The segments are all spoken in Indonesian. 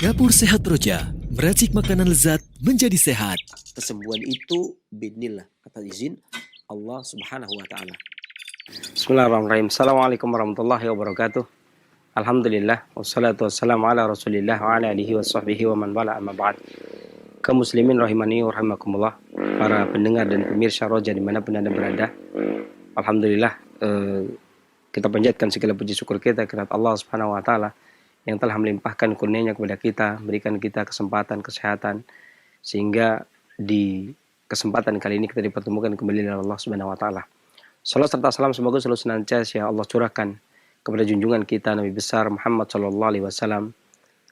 Dapur Sehat Roja, meracik makanan lezat menjadi sehat. Kesembuhan itu binillah, kata izin Allah Subhanahu wa taala. Bismillahirrahmanirrahim. Assalamualaikum warahmatullahi wabarakatuh. Alhamdulillah wassalatu wassalamu ala Rasulillah wa ala alihi washabbihi wa man wala amma ba'd. Kaum muslimin rahimani wa rahimakumullah, para pendengar dan pemirsa Roja dimanapun Anda berada. Alhamdulillah, kita panjatkan segala puji syukur kita kepada Allah Subhanahu wa taala yang telah melimpahkan kurnia-Nya kepada kita, berikan kita kesempatan, kesehatan, sehingga di kesempatan kali ini kita dipertemukan kembali oleh Allah Subhanahu wa taala. Salam serta salam semoga selalu senantiasa ya Allah curahkan kepada junjungan kita Nabi besar Muhammad sallallahu alaihi wasallam,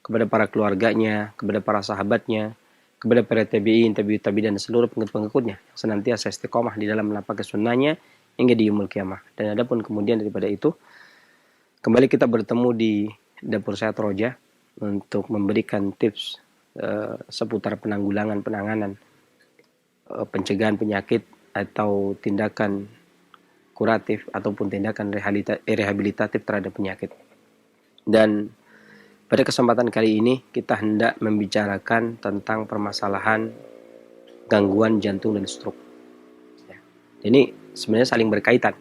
kepada para keluarganya, kepada para sahabatnya, kepada para tabi'in, tabi'ut tabi'in dan seluruh pengikut-pengikutnya yang senantiasa istiqomah di dalam menapaki sunnahnya hingga di yaumul kiamah. Dan adapun kemudian daripada itu, kembali kita bertemu di Dapur Sehat Roja untuk memberikan tips seputar penanggulangan, penanganan, pencegahan penyakit atau tindakan kuratif ataupun tindakan rehabilitatif terhadap penyakit. Dan pada kesempatan kali ini kita hendak membicarakan tentang permasalahan gangguan jantung dan stroke. Ini sebenarnya saling berkaitan.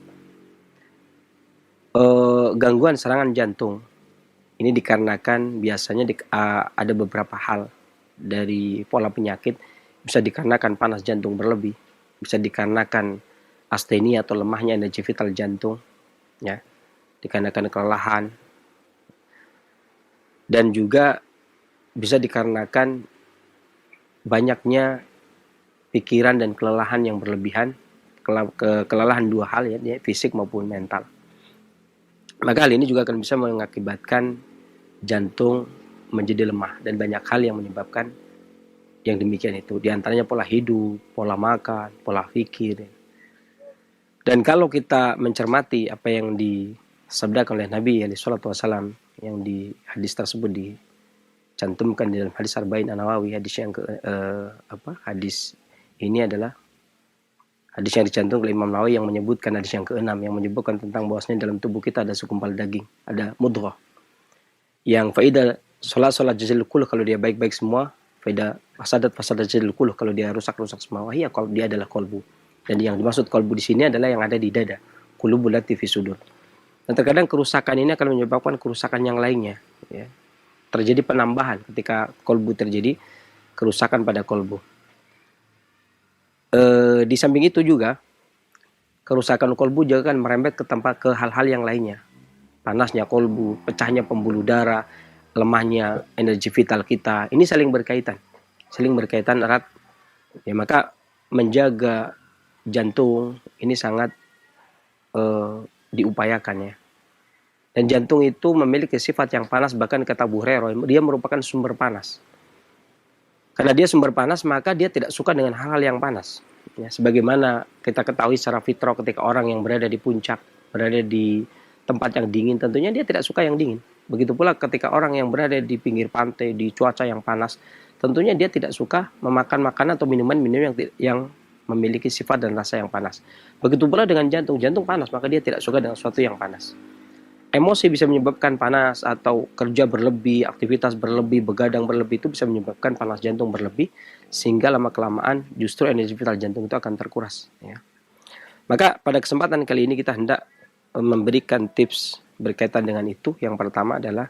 Gangguan serangan jantung ini dikarenakan biasanya ada beberapa hal dari pola penyakit. Bisa dikarenakan panas jantung berlebih, bisa dikarenakan astenia atau lemahnya energi vital jantung, ya, dikarenakan kelelahan, dan juga bisa dikarenakan banyaknya pikiran dan kelelahan yang berlebihan, kelelahan dua hal ya, fisik maupun mental. Maka hal ini juga akan bisa mengakibatkan jantung menjadi lemah dan banyak hal yang menyebabkan yang demikian itu. Di antaranya pola hidup, pola makan, pola pikir. Dan kalau kita mencermati apa yang disabdakan oleh Nabi SAW yang di hadis tersebut dicantumkan di dalam hadis Arba'in An-Nawawi, hadis yang hadis ini adalah hadis yang dicantumkan oleh Imam Nawawi yang menyebutkan hadis yang ke-6 yang menyebutkan tentang bahwasanya dalam tubuh kita ada segumpal daging, ada mudghah. Yang faidah salat jazil kullu kalau dia baik-baik semua, faidah fasadat jazil kullu kalau dia rusak-rusak semua. Wahia kalau dia adalah kolbu. Dan yang dimaksud kolbu di sini adalah yang ada di dada. Qulubul lati fi sudur. Dan terkadang kerusakan ini akan menyebabkan kerusakan yang lainnya, ya. Terjadi penambahan ketika kolbu terjadi kerusakan pada kolbu. Di samping itu juga kerusakan kolbu juga kan merembet ke hal-hal yang lainnya. Panasnya kolbu, pecahnya pembuluh darah, lemahnya energi vital kita. Ini saling berkaitan erat. Ya, maka menjaga jantung ini sangat diupayakan ya. Dan jantung itu memiliki sifat yang panas, bahkan kata Abu Hurairah, dia merupakan sumber panas. Karena dia sumber panas, maka dia tidak suka dengan hal-hal yang panas. Ya, sebagaimana kita ketahui secara fitrah ketika orang yang berada di puncak, berada di tempat yang dingin, tentunya dia tidak suka yang dingin. Begitu pula ketika orang yang berada di pinggir pantai, di cuaca yang panas, tentunya dia tidak suka memakan makanan atau minuman-minuman yang memiliki sifat dan rasa yang panas. Begitu pula dengan jantung panas, maka dia tidak suka dengan sesuatu yang panas. Emosi bisa menyebabkan panas, atau kerja berlebih, aktivitas berlebih, begadang berlebih, itu bisa menyebabkan panas jantung berlebih, sehingga lama-kelamaan justru energi vital jantung itu akan terkuras, ya. Maka pada kesempatan kali ini kita hendak memberikan tips berkaitan dengan itu. Yang pertama adalah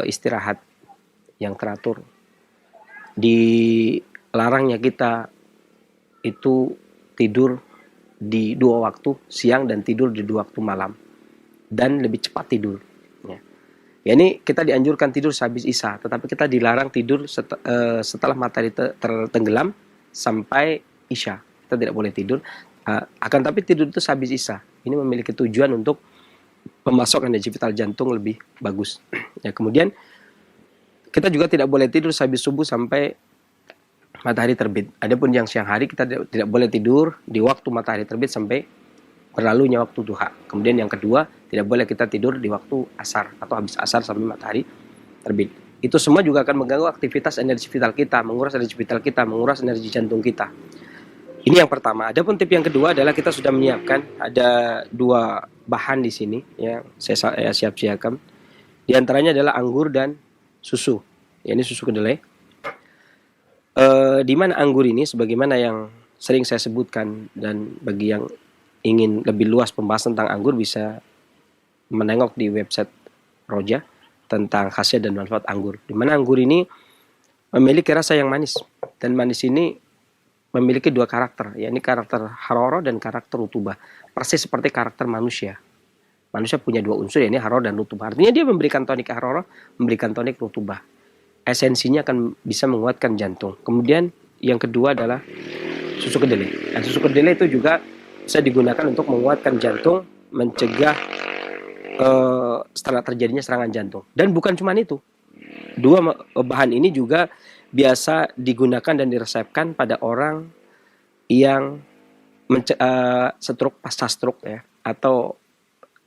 istirahat yang teratur. Dilarangnya kita itu tidur di 2 waktu, siang dan tidur di 2 waktu malam, dan lebih cepat tidur, ya. Ya, ini kita dianjurkan tidur sehabis isya, tetapi kita dilarang tidur setelah matahari tertenggelam sampai isya. Kita tidak boleh tidur. Akan tapi tidur itu sehabis isya. Ini memiliki tujuan untuk memasok energi vital jantung lebih bagus. Ya, kemudian kita juga tidak boleh tidur sehabis subuh sampai matahari terbit. Adapun yang siang hari kita tidak boleh tidur di waktu matahari terbit sampai berlalunya waktu duha. Kemudian yang kedua, tidak boleh kita tidur di waktu asar atau habis asar sampai matahari terbit. Itu semua juga akan mengganggu aktivitas energi vital kita, menguras energi vital kita, menguras energi jantung kita. Ini yang pertama. Adapun tip yang kedua adalah kita sudah menyiapkan ada 2 bahan di sini, ya. Saya siap-siapkan. Di antaranya adalah anggur dan susu. ya ini susu kedelai. Di mana anggur ini sebagaimana yang sering saya sebutkan, dan bagi yang ingin lebih luas pembahasan tentang anggur bisa menengok di website Roja tentang khasiat dan manfaat anggur. Di mana anggur ini memiliki rasa yang manis, dan manis ini memiliki dua karakter, yakni karakter haroro dan karakter rutubah. Persis seperti karakter manusia. Manusia punya dua unsur, yakni haroro dan rutubah. Artinya dia memberikan tonik haroro, memberikan tonik rutubah. Esensinya akan bisa menguatkan jantung. Kemudian yang kedua adalah susu kedelai. Dan susu kedelai itu juga bisa digunakan untuk menguatkan jantung, mencegah setelah terjadinya serangan jantung. Dan bukan cuma itu. Dua bahan ini juga biasa digunakan dan diresepkan pada orang yang stroke, pasca stroke ya, atau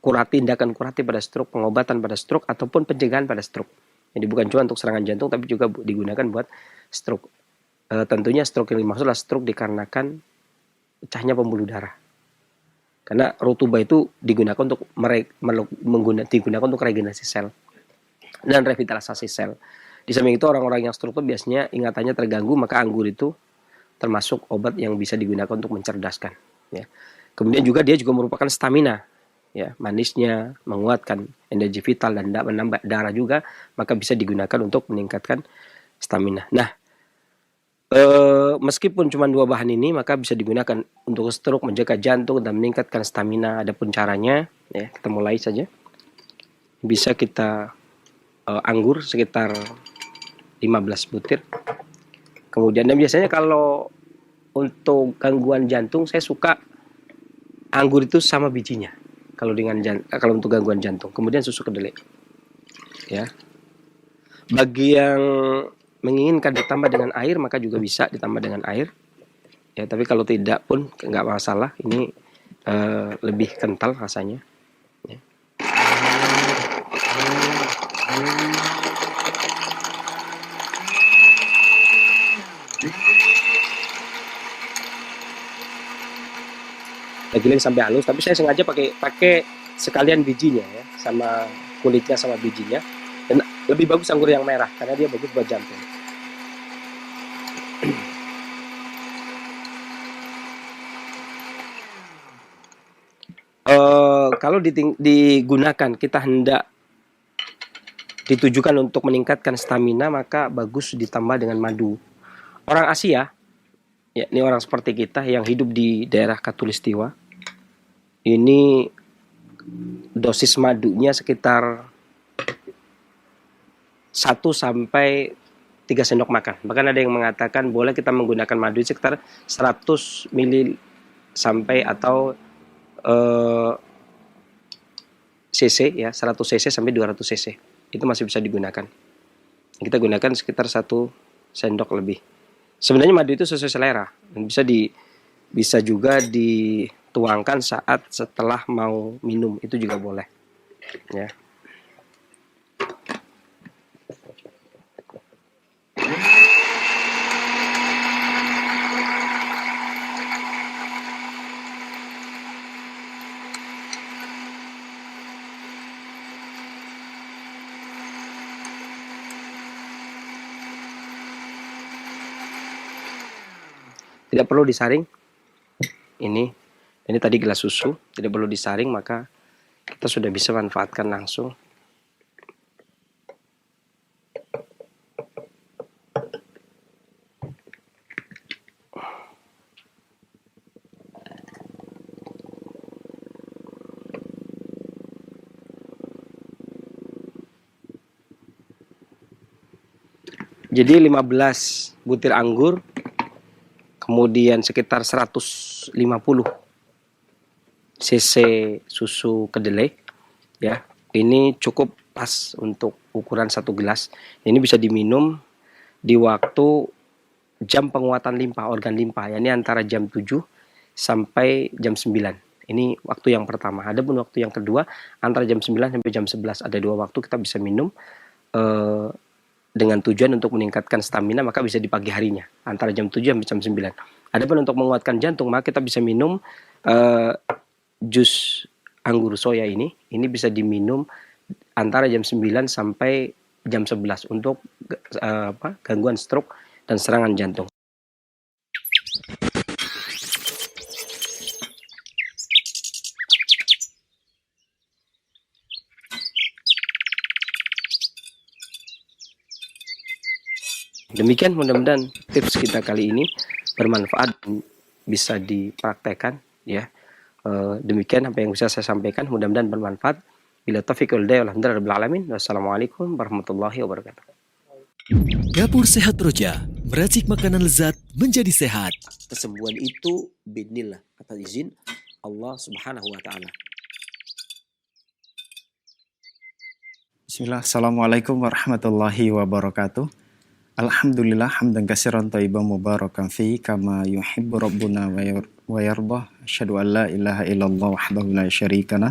tindakan kuratif pada stroke, pengobatan pada stroke, ataupun pencegahan pada stroke. Jadi bukan cuma untuk serangan jantung, tapi juga digunakan buat stroke. Tentunya stroke yang dimaksud adalah stroke dikarenakan pecahnya pembuluh darah. Karena rutubah itu digunakan untuk digunakan untuk regenerasi sel dan revitalisasi sel. Di samping itu orang-orang yang stroke itu biasanya ingatannya terganggu, maka anggur itu termasuk obat yang bisa digunakan untuk mencerdaskan. Ya. Kemudian juga dia juga merupakan stamina. Ya, manisnya menguatkan energi vital dan menambah darah juga, maka bisa digunakan untuk meningkatkan stamina. Nah, meskipun cuma dua bahan ini, maka bisa digunakan untuk stroke, menjaga jantung dan meningkatkan stamina. Adapun caranya, ya kita mulai saja. Bisa kita anggur sekitar 15 butir. Kemudian dan biasanya kalau untuk gangguan jantung saya suka anggur itu sama bijinya. Kalau untuk gangguan jantung. Kemudian susu kedelai. Ya. Bagi yang menginginkan ditambah dengan air, maka juga bisa ditambah dengan air. Ya, tapi kalau tidak pun nggak masalah. Ini lebih kental rasanya. Ya. Giling sampai halus, tapi saya sengaja pakai sekalian bijinya ya, sama kulitnya sama bijinya. Dan lebih bagus anggur yang merah karena dia bagus buat jantung. Kalau digunakan, kita hendak ditujukan untuk meningkatkan stamina, maka bagus ditambah dengan madu. Orang Asia, ya ini orang seperti kita yang hidup di daerah Katulistiwa, ini dosis madunya sekitar 1 sampai 3 sendok makan. Bahkan ada yang mengatakan boleh kita menggunakan madu sekitar 100 ml sampai atau cc ya, 100 cc sampai 200 cc. Itu masih bisa digunakan. Kita gunakan sekitar 1 sendok lebih. Sebenarnya madu itu sesuai selera dan bisa juga dituangkan saat setelah mau minum, itu juga boleh. Ya. Tidak perlu disaring. Ini tadi gelas susu, tidak perlu disaring, maka kita sudah bisa manfaatkan langsung. Jadi 15 butir anggur, kemudian sekitar 150 cc susu kedelai, ya. Ini cukup pas untuk ukuran 1 gelas. Ini bisa diminum di waktu jam penguatan limpa, organ limpa, ya, ini antara jam 7 sampai jam 9. Ini waktu yang pertama. Adapun waktu yang kedua antara jam 9 sampai jam 11. Ada 2 waktu kita bisa minum dengan tujuan untuk meningkatkan stamina, maka bisa di pagi harinya antara jam 7 sampai jam 9. Adapun untuk menguatkan jantung, maka kita bisa minum jus anggur soya ini bisa diminum antara jam 9 sampai jam 11 untuk gangguan stroke dan serangan jantung. Demikian mudah-mudahan tips kita kali ini bermanfaat dan bisa dipraktekkan ya. Demikian apa yang bisa saya sampaikan, mudah-mudahan bermanfaat. Bila taufiq wal hidayah, alhamdulillah rabbil alamin. Wassalamualaikum warahmatullahi wabarakatuh. Dapur Sehat Roja, meracik makanan lezat menjadi sehat. Kesembuhan itu biidznillah, atas izin Allah Subhanahu wa taala. Bismillah, Assalamualaikum warahmatullahi wabarakatuh. Alhamdulillah, hamdan katsiran thayyiban mubarakan fi kama yuhibbu rabbuna wa yardah. Asyhadu an la ilaha illallah wahdahu la syarika lah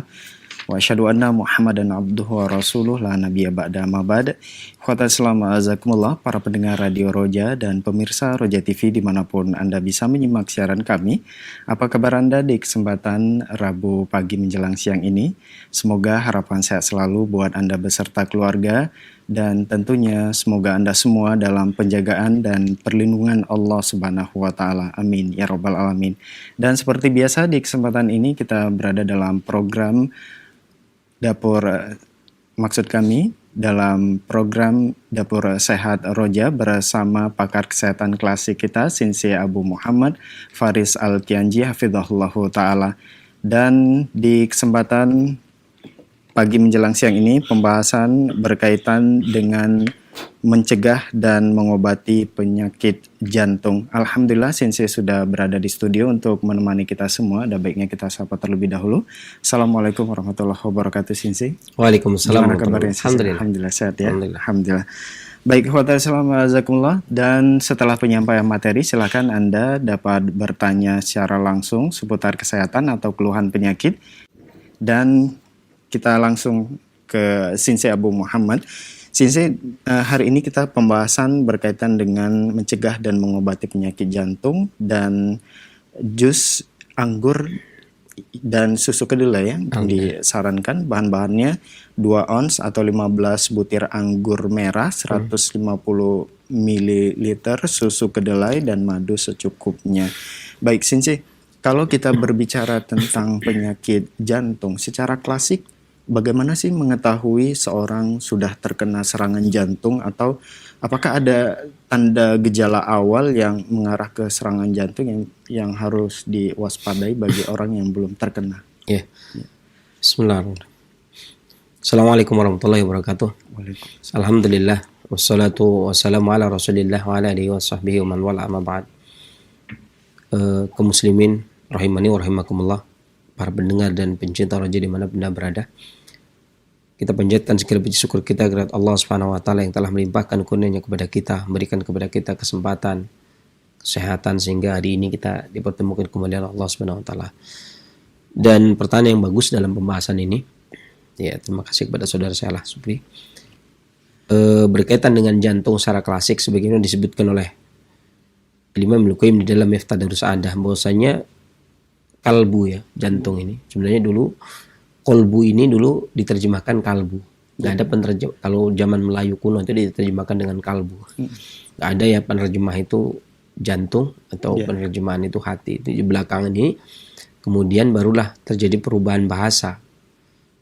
wa asyhadu anna Muhammadan abduhu wa rasuluh la nabiyya ba'da ma ba'd. Khotbah selama azakumullah para pendengar Radio Roja dan pemirsa Roja TV dimanapun Anda bisa menyimak siaran kami. Apa kabar Anda di kesempatan Rabu pagi menjelang siang ini? Semoga harapan sehat selalu buat Anda beserta keluarga, dan tentunya semoga Anda semua dalam penjagaan dan perlindungan Allah Subhanahu wa taala. Amin ya rabbal alamin. Dan seperti biasa di kesempatan ini kita berada dalam program Dapur dalam program Dapur Sehat Roja bersama pakar kesehatan klasik kita Sensei Abu Muhammad Faris Al-Kianji hafizahullahu taala. Dan di kesempatan pagi menjelang siang ini pembahasan berkaitan dengan mencegah dan mengobati penyakit jantung. Alhamdulillah Sensei sudah berada di studio untuk menemani kita semua. Ada baiknya kita sapa terlebih dahulu. Assalamualaikum warahmatullahi wabarakatuh Sensei. Waalaikumsalam. Gimana kabarnya Sensei? Alhamdulillah sehat ya. Alhamdulillah. Baik, Assalamualaikum. Dan setelah penyampaian materi, silakan Anda dapat bertanya secara langsung seputar kesehatan atau keluhan penyakit. Dan kita langsung ke Sensei Abu Muhammad. Sensei, hari ini kita pembahasan berkaitan dengan mencegah dan mengobati penyakit jantung dan jus anggur dan susu kedelai yang disarankan. Bahan-bahannya 2 ons atau 15 butir anggur merah, 150 ml susu kedelai dan madu secukupnya. Baik Sensei, kalau kita berbicara tentang penyakit jantung secara klasik, bagaimana sih mengetahui seorang sudah terkena serangan jantung, atau apakah ada tanda gejala awal yang mengarah ke serangan jantung yang harus diwaspadai bagi orang yang belum terkena? Ya. Bismillahirrahmanirrahim. Assalamualaikum warahmatullahi wabarakatuh. Alhamdulillah wassalatu wassalamu ala Rasulillah wa ala alihi washabbihi wa man wala amma ba'd. Kaum muslimin rahimani wa rahimakumullah, para pendengar dan pencinta Roja di mana Anda berada. Kita panjatkan segala puji syukur kita kepada Allah Subhanahu wa taala yang telah melimpahkan kurnia-Nya kepada kita, memberikan kepada kita kesempatan, kesehatan sehingga hari ini kita dipertemukan kembali oleh Allah Subhanahu wa taala. Dan pertanyaan yang bagus dalam pembahasan ini, ya terima kasih kepada saudara saya Supri. Berkaitan dengan jantung secara klasik sebagaimana disebutkan oleh Imam Ibnu Qayyim di dalam Miftah Darus Sa'adah, bahwasanya kalbu ya, jantung ini sebenarnya dulu kolbu ini dulu diterjemahkan kalbu. Nggak ada penerjem, kalau zaman Melayu kuno itu diterjemahkan dengan kalbu. Nggak ada ya penerjemah itu jantung atau penerjemahan itu hati. Itu di belakangan ini kemudian barulah terjadi perubahan bahasa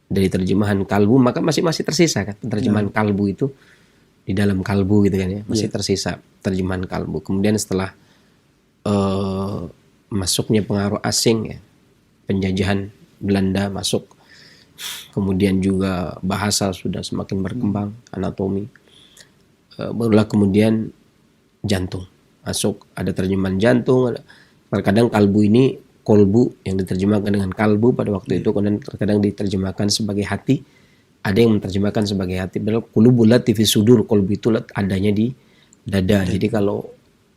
dari terjemahan kalbu, maka masih tersisa kan penerjemahan kalbu itu di dalam kalbu gitu kan ya, masih tersisa terjemahan kalbu. Kemudian setelah masuknya pengaruh asing ya, penjajahan Belanda masuk, kemudian juga bahasa sudah semakin berkembang, anatomi, barulah kemudian jantung masuk, ada terjemahan jantung. Terkadang kalbu ini kolbu yang diterjemahkan dengan kalbu pada waktu itu, kemudian terkadang diterjemahkan sebagai hati, ada yang menerjemahkan sebagai hati. Padahal qulubul lati fi sudur, kolbu itu adanya di dada. Jadi kalau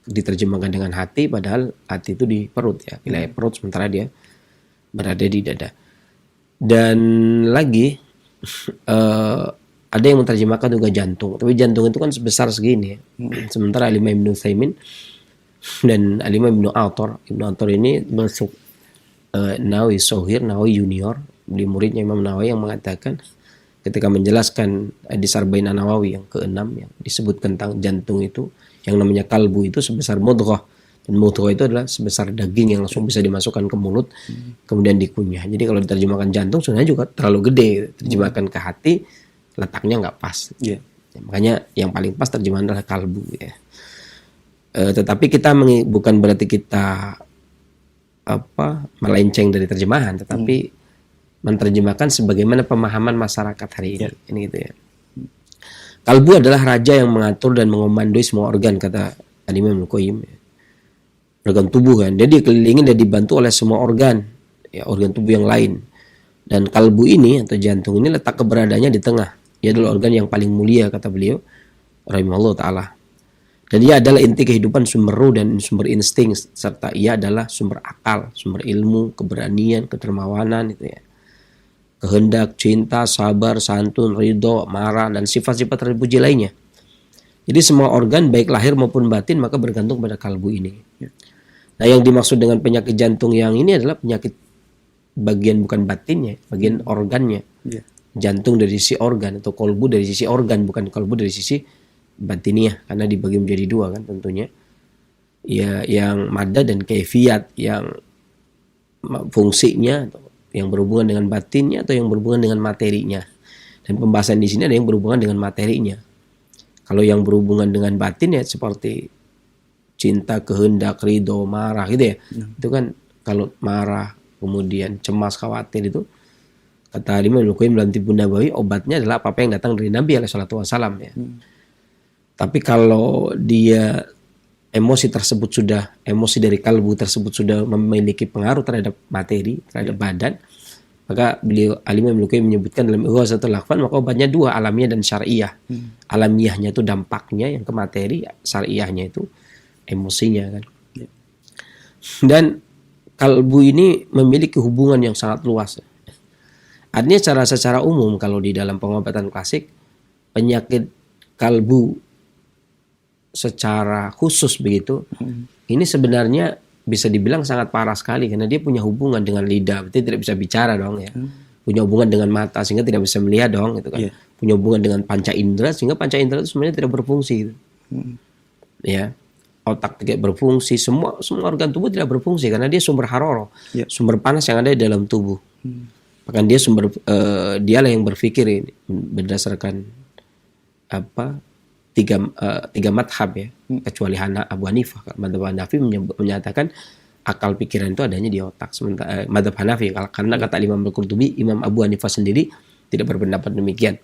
diterjemahkan dengan hati, padahal hati itu di perut ya, wilayah perut, sementara dia berada di dada. Dan lagi ada yang menerjemahkan juga jantung, tapi jantung itu kan sebesar segini ya. Sementara Imam Ibnu Utsaimin dan Imam Ibnu Athar ini masuk Nawawi Sohir, Nawawi Junior, di muridnya Imam Nawawi, yang mengatakan ketika menjelaskan di Arba'in An-Nawawi yang ke-6 yang disebutkan tentang jantung itu yang namanya kalbu itu sebesar mudghah, dan mudghah itu adalah sebesar daging yang langsung bisa dimasukkan ke mulut kemudian dikunyah. Jadi kalau diterjemahkan jantung sebenarnya juga terlalu gede, terjemahkan ke hati letaknya nggak pas. Ya, makanya yang paling pas terjemahan adalah kalbu ya. Tetapi kita bukan berarti kita melenceng dari terjemahan, tetapi menerjemahkan sebagaimana pemahaman masyarakat hari ini. Ini gitu ya. Kalbu adalah raja yang mengatur dan mengomandoi semua organ, kata Imam Al-Qayyim. Organ tubuh kan, dia dikelilingi dan dibantu oleh semua organ, ya organ tubuh yang lain. Dan kalbu ini atau jantung ini letak keberadaannya di tengah. Ia adalah organ yang paling mulia, kata beliau, rahimahullah ta'ala. Dan ia adalah inti kehidupan, sumber ruh dan sumber insting, serta ia adalah sumber akal, sumber ilmu, keberanian, kedermawanan, itu ya. Kehendak, cinta, sabar, santun, ridho, marah, dan sifat-sifat terpuji lainnya. Jadi semua organ baik lahir maupun batin maka bergantung pada kalbu ini. Nah, yang dimaksud dengan penyakit jantung yang ini adalah penyakit bagian bukan batinnya, bagian organnya. Jantung dari sisi organ atau kalbu dari sisi organ, bukan kalbu dari sisi batiniah, karena dibagi menjadi dua kan tentunya. Ya, yang madda dan kaifiyat, yang fungsinya atau yang berhubungan dengan batinnya atau yang berhubungan dengan materinya. Dan pembahasan di sini ada yang berhubungan dengan materinya. Kalau yang berhubungan dengan batin ya seperti cinta, kehendak, ridho, marah gitu ya. Itu kan kalau marah, kemudian cemas, khawatir itu kata Imam Al-Qayyim dalam Tibbun Nabawi, obatnya adalah apa yang datang dari Nabi alaihi salatu wasallam ya. Tapi kalau dia emosi dari kalbu tersebut sudah memiliki pengaruh terhadap materi, terhadap badan, maka beliau Imam Al-Qayyim menyebutkan dalam Ighatsatul Lahfan, maka obatnya dua, alamiah dan syariah. Alamiahnya itu dampaknya yang ke materi, syariahnya itu emosinya kan. Dan kalbu ini memiliki hubungan yang sangat luas. Artinya secara umum kalau di dalam pengobatan klasik, penyakit kalbu secara khusus begitu, ini sebenarnya bisa dibilang sangat parah sekali karena dia punya hubungan dengan lidah, berarti tidak bisa bicara dong ya. Punya hubungan dengan mata sehingga tidak bisa melihat dong gitu kan. Punya hubungan dengan panca indera sehingga panca indera itu sebenarnya tidak berfungsi gitu. Ya. Otak tidak berfungsi, semua organ tubuh tidak berfungsi karena dia sumber haroro, sumber panas yang ada di dalam tubuh. Bahkan dia dialah yang berpikir ini berdasarkan tiga madhab ya, kecuali Abu Hanifah. Madhab Hanafi menyatakan akal pikiran itu adanya di otak. Sementara madhab Hanafi karena kata Imam Al-Qurtubi, Imam Abu Hanifah sendiri tidak berpendapat demikian.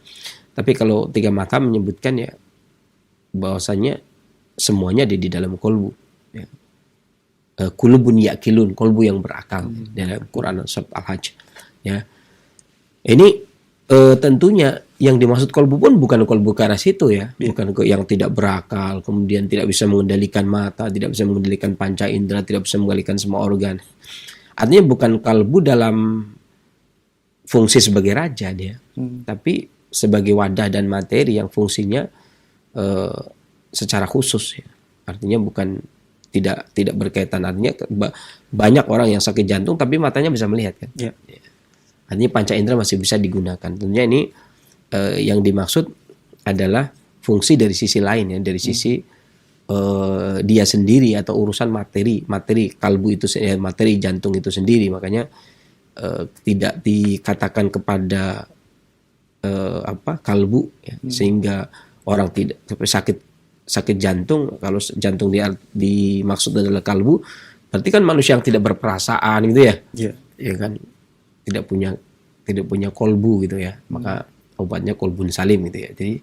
Tapi kalau tiga madhab menyebutkan ya bahwasanya semuanya ada di dalam kolbu. Ya. Kulubun yakilun, kolbu yang berakal dalam Quran surat Al-Hajj. Ya. Ini tentunya yang dimaksud kolbu pun bukan kolbu ke arah situ ya, bukan yang tidak berakal, kemudian tidak bisa mengendalikan mata, tidak bisa mengendalikan panca indera, tidak bisa mengendalikan semua organ. Artinya bukan kalbu dalam fungsi sebagai raja dia, tapi sebagai wadah dan materi yang fungsinya secara khusus ya. Artinya bukan tidak berkaitan. Artinya banyak orang yang sakit jantung tapi matanya bisa melihat kan. Artinya panca indera masih bisa digunakan. Tentunya ini yang dimaksud adalah fungsi dari sisi lain ya, dari sisi dia sendiri atau urusan materi kalbu itu, materi jantung itu sendiri. Makanya tidak dikatakan kepada kalbu ya, sehingga orang tidak sakit jantung. Kalau jantung dimaksud adalah kalbu, berarti kan manusia yang tidak berperasaan gitu ya. Ya kan, tidak punya kolbu gitu ya. Maka obatnya kolbun salim gitu ya. Jadi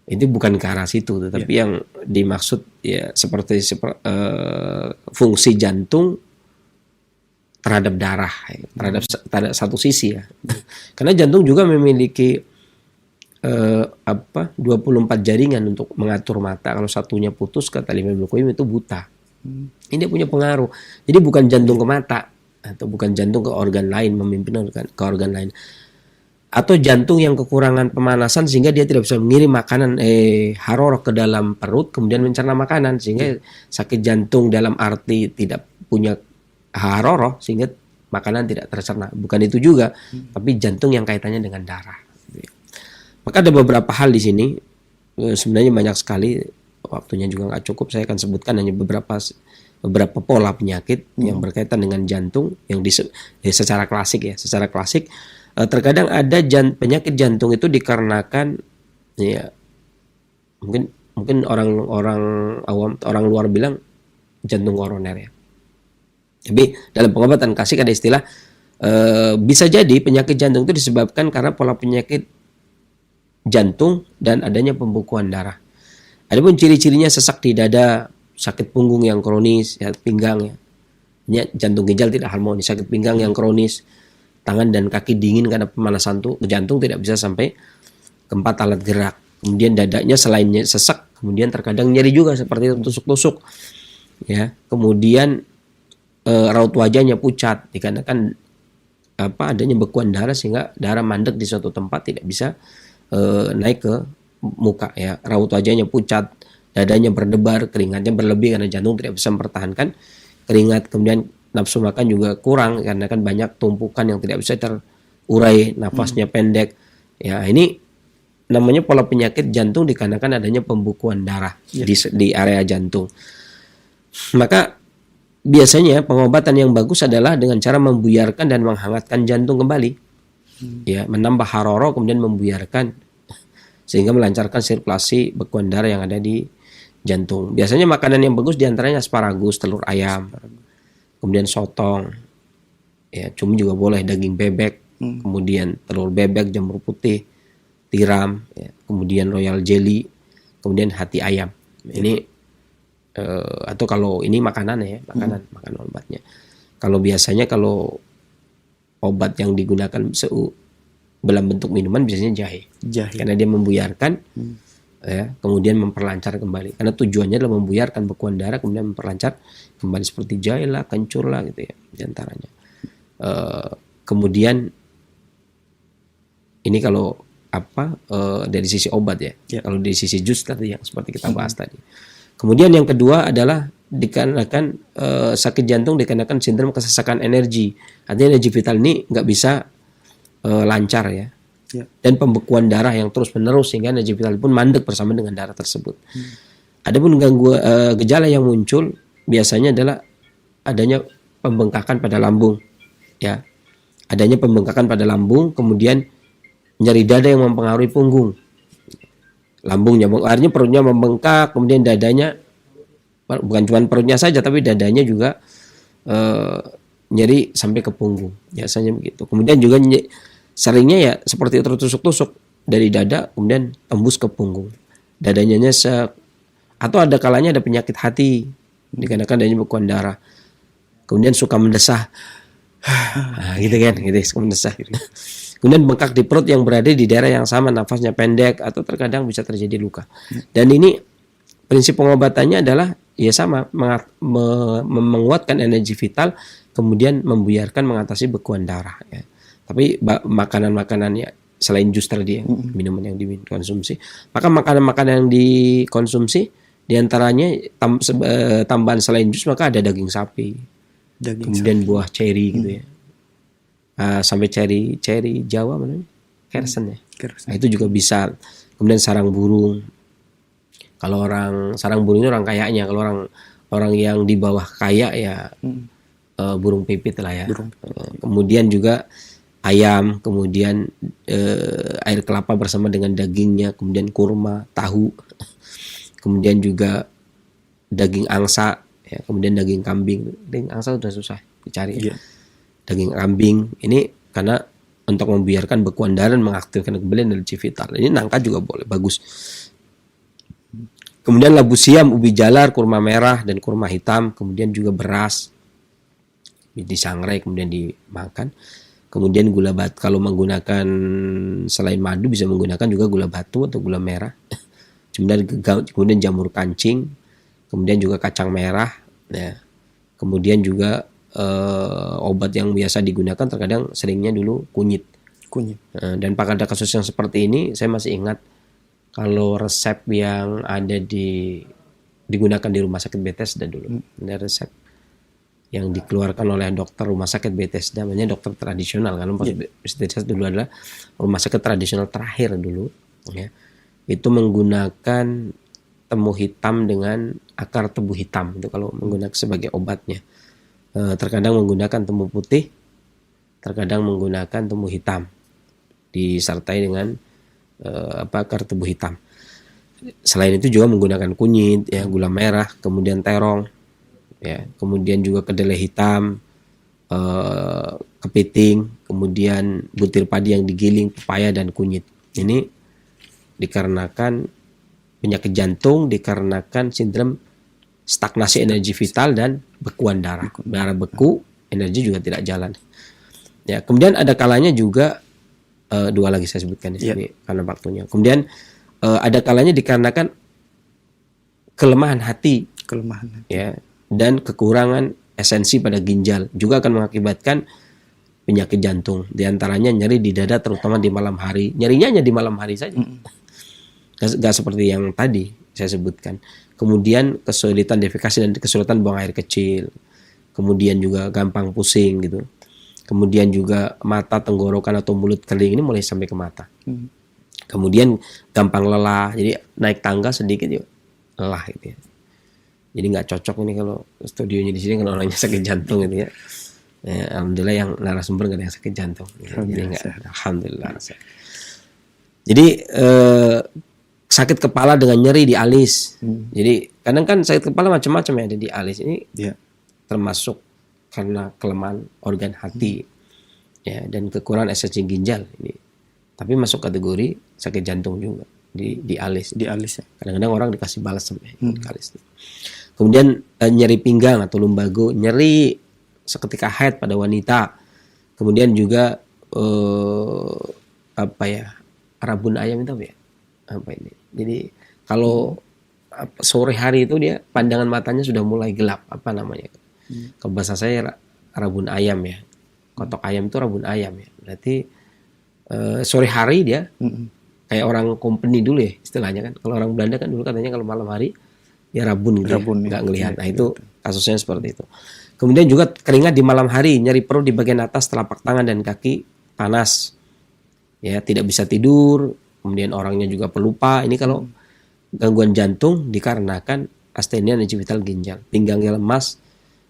itu bukan ke arah situ, tetapi yang dimaksud ya seperti fungsi jantung terhadap darah, terhadap satu sisi ya. Karena jantung juga memiliki 24 jaringan untuk mengatur mata. Kalau satunya putus, kata Imam Al-Qayyim, itu buta. Ini punya pengaruh. Jadi bukan jantung ke mata atau bukan jantung ke organ lain, memimpin ke organ lain. Atau jantung yang kekurangan pemanasan sehingga dia tidak bisa mengirim makanan harorah ke dalam perut kemudian mencerna makanan, sehingga sakit jantung dalam arti tidak punya harorah sehingga makanan tidak tercerna. Bukan itu juga, tapi jantung yang kaitannya dengan darah. Maka ada beberapa hal di sini, sebenarnya banyak sekali, waktunya juga nggak cukup. Saya akan sebutkan hanya beberapa pola penyakit yang berkaitan dengan jantung yang secara klasik ya. Secara klasik terkadang ada penyakit jantung itu dikarenakan ya mungkin orang awam, orang luar bilang jantung koroner ya. Tapi dalam pengobatan klasik ada istilah bisa jadi penyakit jantung itu disebabkan karena pola penyakit jantung dan adanya pembekuan darah. Adapun ciri-cirinya sesak di dada, sakit punggung yang kronis, ya, pinggang ya. Jantung ginjal tidak harmonis, sakit pinggang yang kronis, tangan dan kaki dingin karena pemanasan jantung tidak bisa sampai ke 4 alat gerak. Kemudian dadanya selainnya sesak, kemudian terkadang nyeri juga seperti tusuk-tusuk. Ya, kemudian raut wajahnya pucat dikarenakan adanya bekuan darah sehingga darah mandek di suatu tempat tidak bisa naik ke muka ya. Raut wajahnya pucat, dadanya berdebar, keringatnya berlebih karena jantung tidak bisa mempertahankan keringat. Kemudian nafsu makan juga kurang karena kan banyak tumpukan yang tidak bisa terurai, nafasnya pendek. Ya, ini namanya pola penyakit jantung dikarenakan adanya pembekuan darah di area jantung. Maka biasanya pengobatan yang bagus adalah dengan cara membuyarkan dan menghangatkan jantung kembali. Ya, menambah haroro kemudian membuyarkan sehingga melancarkan sirkulasi bekuan darah yang ada di jantung. Biasanya makanan yang bagus diantaranya asparagus, telur ayam, kemudian sotong, ya cumi juga boleh, daging bebek, kemudian telur bebek, jamur putih, tiram, ya, kemudian royal jelly, kemudian hati ayam. Ini atau kalau ini makanan ya, makanan obatnya. Kalau biasanya kalau obat yang digunakan dalam bentuk minuman biasanya jahe. Karena dia membuyarkan ya, kemudian memperlancar kembali. Karena tujuannya adalah membuyarkan bekuan darah kemudian memperlancar kembali seperti jahe lah, kencur lah gitu ya diantaranya. Kemudian ini kalau dari sisi obat ya. Kalau dari sisi jus tadi yang seperti kita bahas tadi. Kemudian yang kedua adalah dikarenakan sakit jantung dikarenakan sindrom kesesakan energi. Artinya energi vital ini nggak bisa lancar ya. Dan pembekuan darah yang terus menerus sehingga energi vital pun mandek bersama dengan darah tersebut. Adapun gangguan gejala yang muncul biasanya adalah adanya pembengkakan pada lambung ya. Adanya pembengkakan pada lambung, kemudian nyeri dada yang mempengaruhi punggung. Lambungnya, artinya perutnya membengkak, kemudian dadanya, bukan cuma perutnya saja tapi dadanya juga nyeri sampai ke punggung, biasanya begitu. Kemudian juga seringnya ya seperti tertusuk-tusuk dari dada kemudian tembus ke punggung, dadanya nyesek. Atau ada kalanya ada penyakit hati dikarenakan adanya bekuan darah, kemudian suka mendesah, gitu kan, gitu suka mendesah. Kemudian bengkak di perut yang berada di daerah yang sama, nafasnya pendek atau terkadang bisa terjadi luka. Dan ini prinsip pengobatannya adalah ya sama, menguatkan energi vital, kemudian membuyarkan mengatasi bekuan darah. Ya. Tapi makanan-makanan ya selain jus tadi, minuman yang dikonsumsi, maka makanan-makanan yang dikonsumsi diantaranya tambahan selain jus maka ada daging sapi, kemudian buah ceri gitu ya. Sampai ceri Jawa mana? Kersen ya. Nah, itu juga bisa. Kemudian sarang burung. Kalau sarang burung itu orang kayanya. Kalau orang yang di bawah kaya ya burung pipit lah ya. Kemudian juga ayam, kemudian air kelapa bersama dengan dagingnya, kemudian kurma, tahu, kemudian juga daging angsa, ya, kemudian daging kambing. Daging angsa sudah susah dicari. Ya. Daging kambing ini karena untuk membiarkan bekuan darah dan mengaktifkan kembali energi vital. Ini nangka juga boleh, bagus. Kemudian labu siam, ubi jalar, kurma merah dan kurma hitam, kemudian juga beras disangrai kemudian dimakan. Kemudian gula batu, kalau menggunakan selain madu bisa menggunakan juga gula batu atau gula merah. Kemudian jamur kancing, kemudian juga kacang merah, ya. Kemudian juga obat yang biasa digunakan terkadang seringnya dulu kunyit. Dan pada kasus yang seperti ini saya masih ingat kalau resep yang ada digunakan di rumah sakit Bethesda dulu. Ada resep yang dikeluarkan oleh dokter rumah sakit Bethesda, namanya dokter tradisional, karena Bethesda dulu adalah rumah sakit tradisional terakhir dulu ya. Itu menggunakan temu hitam dengan akar tebu hitam itu kalau menggunakan sebagai obatnya. Terkadang menggunakan temu putih, terkadang menggunakan temu hitam disertai dengan akar tebu hitam. Selain itu juga menggunakan kunyit, ya, gula merah, kemudian terong, ya, kemudian juga kedelai hitam, kepiting, kemudian butir padi yang digiling, pepaya dan kunyit. Ini dikarenakan penyakit jantung, dikarenakan sindrom stagnasi energi vital dan bekuan darah. Darah beku, energi juga tidak jalan. Ya, kemudian ada kalanya juga dua lagi saya sebutkan di sini karena waktunya. Kemudian ada kalanya dikarenakan kelemahan hati, ya, dan kekurangan esensi pada ginjal juga akan mengakibatkan penyakit jantung. Di antaranya nyeri di dada terutama di malam hari. Nyerinya hanya di malam hari saja. Gak seperti yang tadi saya sebutkan. Kemudian kesulitan defekasi dan kesulitan buang air kecil. Kemudian juga gampang pusing gitu. Kemudian juga mata, tenggorokan atau mulut kering ini mulai sampai ke mata. Kemudian gampang lelah, jadi naik tangga sedikit yuk lelah gitu ya. Jadi nggak cocok ini kalau studionya di sini kan orangnya sakit jantung gitu ya. Alhamdulillah yang narasumber nggak ada yang sakit jantung. Jadi alhamdulillah. Jadi sakit kepala dengan nyeri di alis. Jadi kadang kan sakit kepala macam-macam ya ada di alis ini. Termasuk karena kelemahan organ hati ya dan kekurangan esensi ginjal ini. Tapi masuk kategori sakit jantung juga di alis. Di alis ya. Kadang-kadang orang dikasih balsam ya, di alis. Kemudian nyeri pinggang atau lumbago, nyeri seketika haid pada wanita. Kemudian juga rabun ayam itu apa ya? Apa ini? Jadi kalau sore hari itu dia pandangan matanya sudah mulai gelap, apa namanya? Kalau bahasa saya rabun ayam ya. Kotok ayam itu rabun ayam ya. Berarti sore hari dia kayak orang company dulu ya istilahnya kan. Kalau orang Belanda kan dulu katanya kalau malam hari dia rabun gitu, nggak ngelihat. Nah itu kasusnya seperti itu. Kemudian juga keringat di malam hari, nyeri perut di bagian atas telapak tangan dan kaki, panas, ya tidak bisa tidur. Kemudian orangnya juga pelupa. Ini kalau gangguan jantung dikarenakan astenia energi vital ginjal, pinggangnya lemas,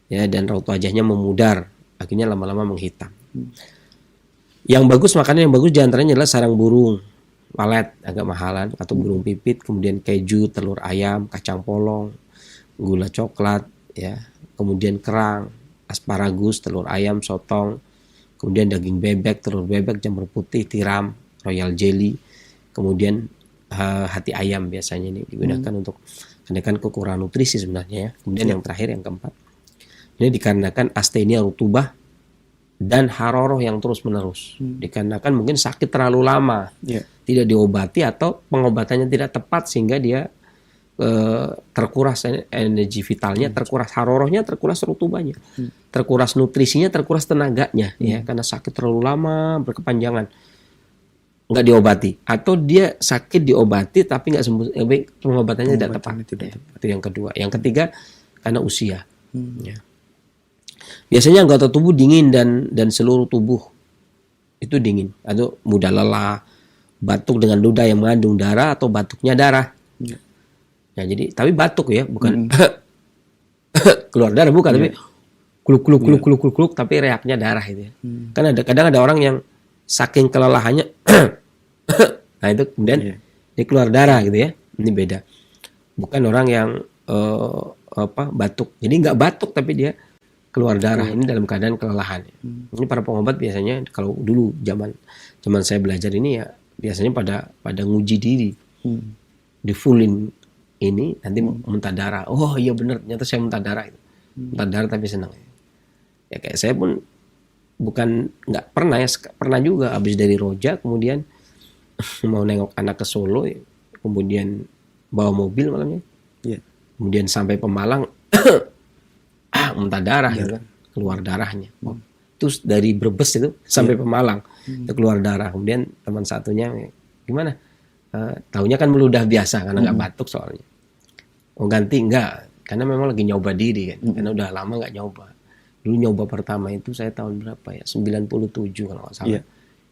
ya dan raut wajahnya memudar, akhirnya lama-lama menghitam. Yang bagus, makanan yang bagus diantaranya adalah sarang burung, walet agak mahalan atau burung pipit, kemudian keju, telur ayam, kacang polong, gula coklat, ya, kemudian kerang, asparagus, telur ayam, sotong, kemudian daging bebek, telur bebek, jamur putih, tiram, royal jelly, kemudian hati ayam biasanya ini digunakan untuk kenaikan kekurangan nutrisi sebenarnya ya. Kemudian yang terakhir yang keempat, ini dikarenakan astenia rutubah dan haroroh yang terus menerus, dikarenakan mungkin sakit terlalu lama, tidak diobati atau pengobatannya tidak tepat sehingga dia terkuras energi vitalnya, terkuras harorohnya, terkuras rutubahnya, terkuras nutrisinya, terkuras tenaganya, ya karena sakit terlalu lama berkepanjangan, nggak diobati, atau dia sakit diobati tapi nggak sembuh, pengobatannya tidak tepat. Itu yang kedua. Yang ketiga karena usia. Ya. Biasanya anggota tubuh dingin dan seluruh tubuh itu dingin atau mudah lelah, batuk dengan ludah yang mengandung darah atau batuknya darah. Ya, jadi tapi batuk ya, bukan keluar darah bukan, tapi kuluk tapi reaknya darah itu ya. Kan kadang ada orang yang saking kelelahannya nah itu kemudian dia keluar darah gitu ya. Ini beda. Bukan orang yang batuk. Jadi nggak batuk tapi dia keluar darah, ini dalam keadaan kelelahan. Ini para pengobat biasanya kalau dulu zaman saya belajar ini ya biasanya pada nguji diri, di fullin ini nanti muntah darah. Oh iya benar, ternyata saya muntah darah itu. Muntah darah tapi senang. Ya kayak saya pun bukan nggak pernah ya, pernah juga habis dari Roja kemudian mau nengok anak ke Solo, kemudian bawa mobil malamnya, kemudian sampai Pemalang. Muntah darah gitu kan, keluar darahnya. Terus dari Brebes itu sampai Pemalang itu keluar darah. Kemudian teman satunya gimana? Taunya kan meludah biasa karena nggak batuk soalnya. Ganti enggak, karena memang lagi nyoba diri kan. Karena udah lama nggak nyoba. Dulu nyoba pertama itu saya tahun berapa ya? 97 kalau nggak salah.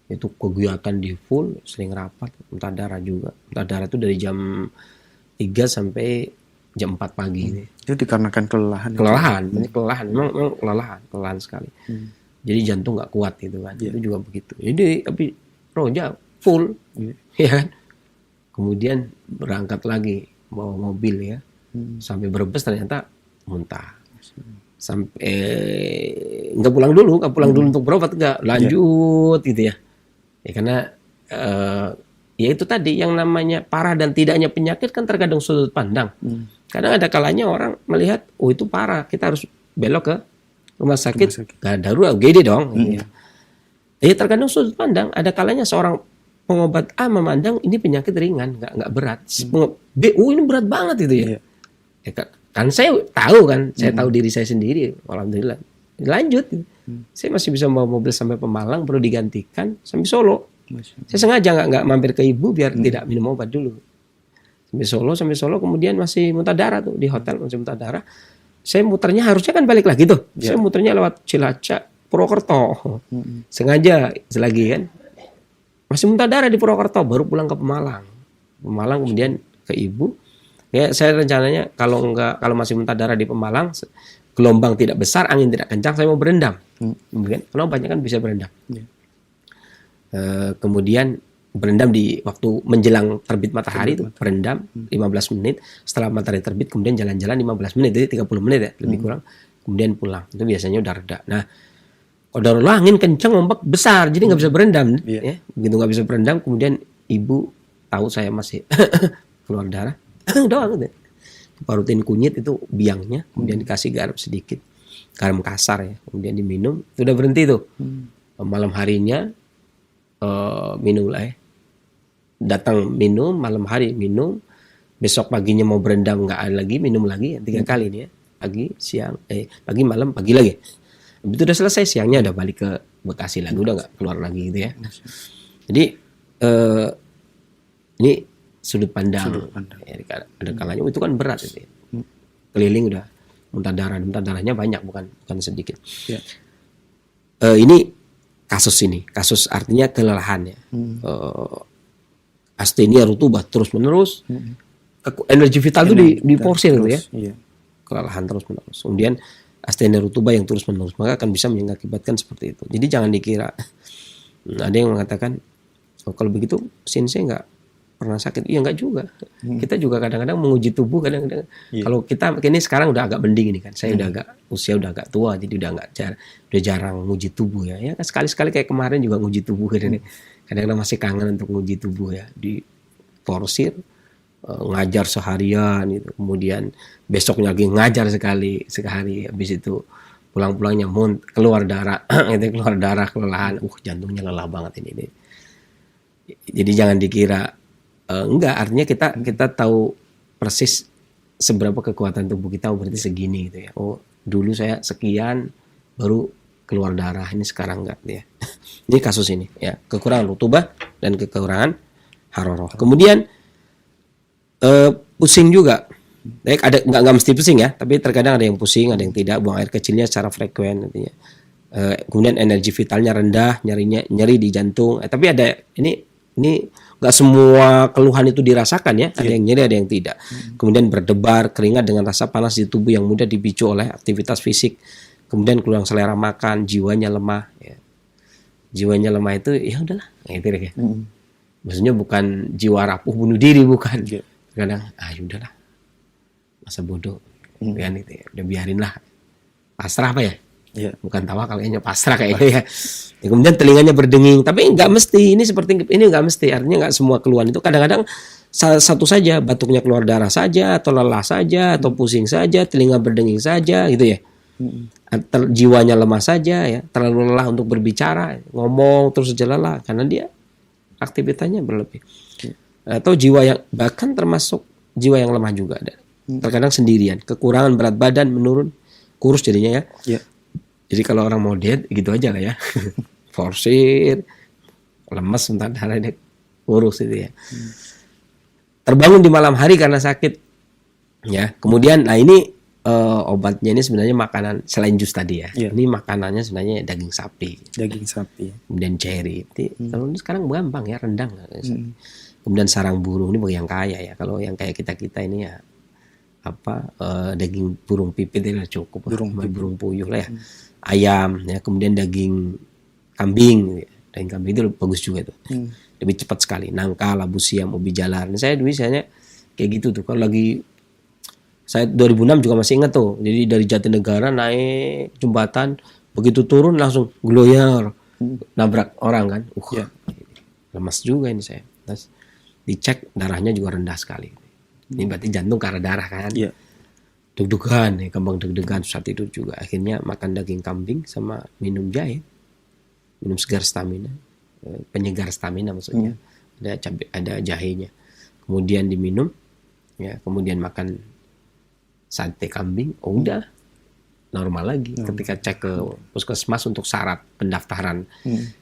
Itu kegiatan di full, sering rapat, muntah darah juga. Muntah darah itu dari jam 3 sampai jam 4 pagi. Itu dikarenakan kelelahan. Ini kelelahan, memang kelelahan sekali. Jadi jantung nggak kuat gitu kan. Itu juga begitu. Jadi tapi Roja full, ya kan. Kemudian berangkat lagi bawa mobil ya, sampai Brebes ternyata muntah. Sampai nggak pulang dulu untuk berobat, nggak lanjut gitu ya. Ya karena ya itu tadi yang namanya parah dan tidaknya penyakit kan tergantung sudut pandang. Kadang ada kalanya orang melihat, oh itu parah, kita harus belok ke rumah sakit. Gak darurat, UGD dong. Ya tergantung sudut pandang. Ada kalanya seorang pengobat A memandang ini penyakit ringan, nggak berat. B, ini berat banget itu ya. Ya kan saya tahu kan, saya tahu diri saya sendiri. Alhamdulillah. Lanjut. Saya masih bisa bawa mobil sampai Pemalang, perlu digantikan sampai Solo. Saya sengaja nggak mampir ke ibu biar tidak minum obat dulu. Sampai Solo kemudian masih muntah darah tuh di hotel, masih muntah darah. Saya muternya harusnya kan balik lagi tuh. Saya muternya lewat Cilacap, Purwokerto. Sengaja selagi kan. Masih muntah darah di Purwokerto, baru pulang ke Pemalang. Kemudian ke ibu. Ya saya rencananya kalau masih muntah darah di Pemalang, gelombang tidak besar, angin tidak kencang, saya mau berendam. Karena obatnya kan bisa berendam. Kemudian berendam di waktu menjelang terbit matahari itu berendam 15 menit. Setelah matahari terbit kemudian jalan-jalan 15 menit, jadi 30 menit ya lebih kurang. Kemudian pulang. Itu biasanya udah reda. Nah, qadarullah angin kencang, ombak besar, jadi nggak bisa berendam. Ya. Begitu nggak bisa berendam, kemudian ibu tahu saya masih keluar darah. Udah gitu. Parutin kunyit itu biangnya, kemudian dikasih garam sedikit, garam kasar ya, kemudian diminum, itu udah berhenti tuh. Malam harinya minum lah ya, datang minum, malam hari minum, besok paginya mau berendam nggak ada lagi, minum lagi 3 kali nih ya, pagi, siang, pagi, malam, pagi lagi. Itu udah selesai, siangnya udah balik ke Bekasi lagi, udah nggak keluar lagi gitu ya. Jadi ini sudut pandang. Ya, ada kalanya itu kan berat itu ya. Keliling udah muntah darahnya banyak, bukan sedikit. Ini kasus artinya kelelahan ya. Astenia rutubah terus menerus, energi vital itu diporsir gitu ya. Kelelahan terus menerus. Kemudian astenia rutubah yang terus menerus, maka akan bisa mengakibatkan seperti itu. Jadi jangan dikira. Ada yang mengatakan, oh, kalau begitu Sensei nggak pernah sakit. Iya nggak juga. Kita juga kadang-kadang menguji tubuh, kadang-kadang. Kalau kita ini sekarang udah agak mending ini kan. Saya usia udah agak tua, jadi udah jarang menguji tubuh ya. Ya sekali-sekali kayak kemarin juga menguji tubuh kadang-kadang masih kangen untuk menguji tubuh ya. Di porsir ngajar seharian gitu. Kemudian besoknya lagi ngajar sehari. Habis itu pulang-pulangnya keluar darah, kelelahan. Jantungnya lelah banget ini. Jadi jangan dikira enggak, artinya kita tahu persis seberapa kekuatan tubuh kita, berarti segini gitu ya. Oh, dulu saya sekian baru keluar darah, ini sekarang enggak ya. Ini kasus ini ya, kekurangan rutubah dan kekurangan haroroh. Kemudian pusing juga. Baik, ada enggak mesti pusing ya, tapi terkadang ada yang pusing, ada yang tidak, buang air kecilnya secara frekuen artinya. Kemudian energi vitalnya rendah, nyeri di jantung. Tapi ada ini nggak semua keluhan itu dirasakan ya, ada yang nyeri, ada yang tidak. Kemudian berdebar, keringat dengan rasa panas di tubuh yang mudah dipicu oleh aktivitas fisik. Kemudian kurang selera makan, jiwanya lemah. Ya. Jiwanya lemah itu ya udahlah, gitu ya. Maksudnya bukan jiwa rapuh bunuh diri, bukan. Kadang udahlah, masa bodoh, kan gitu ya. Udah biarin lah, pasrah apa ya? Bukan tawakal, kayaknya pasrah kayaknya ya. Kemudian telinganya berdenging, tapi nggak mesti, ini seperti ini nggak mesti, artinya nggak semua keluhan itu, kadang-kadang satu saja, batuknya keluar darah saja, atau lelah saja, atau pusing saja, telinga berdenging saja gitu ya. Jiwanya lemah saja ya, terlalu lelah untuk berbicara, ngomong terus saja lelah karena dia aktivitasnya berlebih. Atau jiwa yang bahkan termasuk jiwa yang lemah juga ada. Terkadang sendirian, kekurangan berat badan menurun, kurus jadinya ya. Jadi kalau orang mau diet gitu aja lah ya. Forsir, lemes, bentar darah dia kurus itu ya. Terbangun di malam hari karena sakit. Ya, kemudian ini obatnya ini sebenarnya makanan selain jus tadi ya. Iya. Ini makanannya sebenarnya daging sapi, Daging sapi. kemudian cherry. Kalau ini sekarang gampang ya, rendang. Kemudian sarang burung ini bagi yang kaya ya. Kalau yang kayak kita ini ya daging burung pipit itu udah cukup. Burung puyuh lah ya. Ayam ya, kemudian daging kambing. Daging kambing itu bagus juga tuh. Lebih cepat sekali. Nangka, labu siam, ubi jalar. Ini saya biasanya kayak gitu tuh. Kalau lagi saya 2006 juga masih ingat tuh. Jadi dari Jatinegara naik jembatan, begitu turun langsung gloyer, nabrak orang kan. Lemas juga ini saya. Terus dicek darahnya juga rendah sekali. Ini berarti jantung karena darah kan. Deg-degan, gampang deg-degan saat itu juga. Akhirnya makan daging kambing sama minum jahe, minum segar stamina, penyegar stamina maksudnya. Ada jahenya. Kemudian diminum, ya. Kemudian makan sate kambing, udah normal lagi. Ketika cek ke puskesmas untuk syarat pendaftaran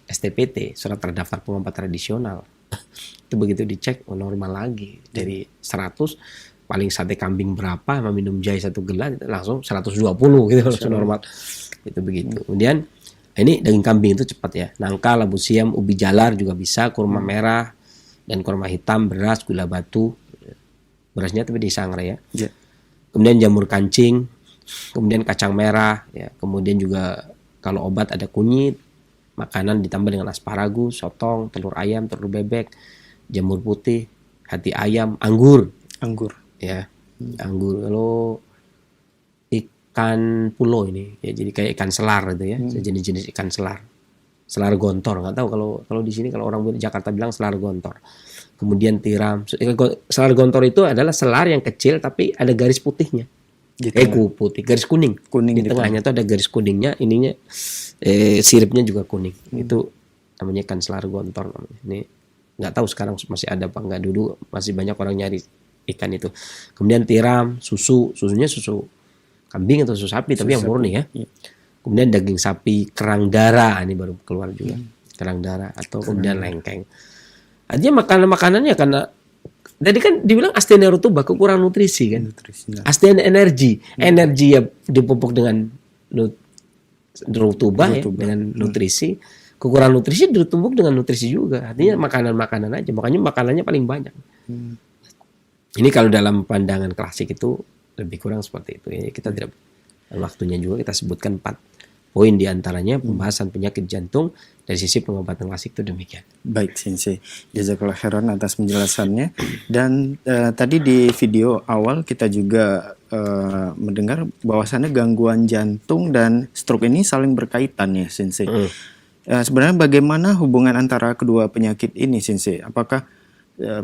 STPT, surat terdaftar pengobat tradisional, itu begitu dicek normal lagi. Dari 100 paling sate kambing berapa sama minum jahe 1 gelas langsung 120 gitu, langsung normal. Itu begitu. Kemudian ini daging kambing itu cepat ya. Nangka, labu siam, ubi jalar juga bisa, kurma merah dan kurma hitam, beras, gula batu. Berasnya tapi disangrai ya. Kemudian jamur kancing, kemudian kacang merah, ya. Kemudian juga kalau obat ada kunyit, makanan ditambah dengan asparagus, sotong, telur ayam, telur bebek, jamur putih, hati ayam, anggur, ya, anggur. Kalau ikan pulo ini, ya jadi kayak ikan selar gitu ya, sejenis-jenis ikan selar gontor. Nggak tahu kalau di sini kalau orang di Jakarta bilang selar gontor. Kemudian tiram. Selar gontor itu adalah selar yang kecil tapi ada garis putihnya. Putih, garis kuning. Di tengahnya itu ada garis kuningnya, ininya siripnya juga kuning. Itu namanya ikan selar gontor. Ini nggak tahu sekarang masih ada apa enggak, dulu masih banyak orang nyari ikan itu. Kemudian tiram, susunya susu kambing atau susu sapi tapi yang murni ya. Kemudian daging sapi, kerang darah, ini baru keluar juga. Kerang darah atau kemudian lengkeng. Artinya makanannya karena tadi kan dibilang astenia rutubah, kekurangan nutrisi kan. Astenia energi ya dipupuk dengan rutubah ya, dengan nutrisi. Kekurangan nutrisi ditumpuk dengan nutrisi juga. Artinya makanan-makanan aja. Makanya makanannya paling banyak. Ini kalau dalam pandangan klasik itu lebih kurang seperti itu. Ya, kita tidak waktunya juga kita sebutkan 4 poin diantaranya pembahasan penyakit jantung dari sisi pengobatan klasik itu demikian. Baik Sensei, jazakallah khairan atas penjelasannya. Dan tadi di video awal kita juga mendengar bahwasannya gangguan jantung dan stroke ini saling berkaitan ya Sensei. Sebenarnya bagaimana hubungan antara kedua penyakit ini Sensei? Apakah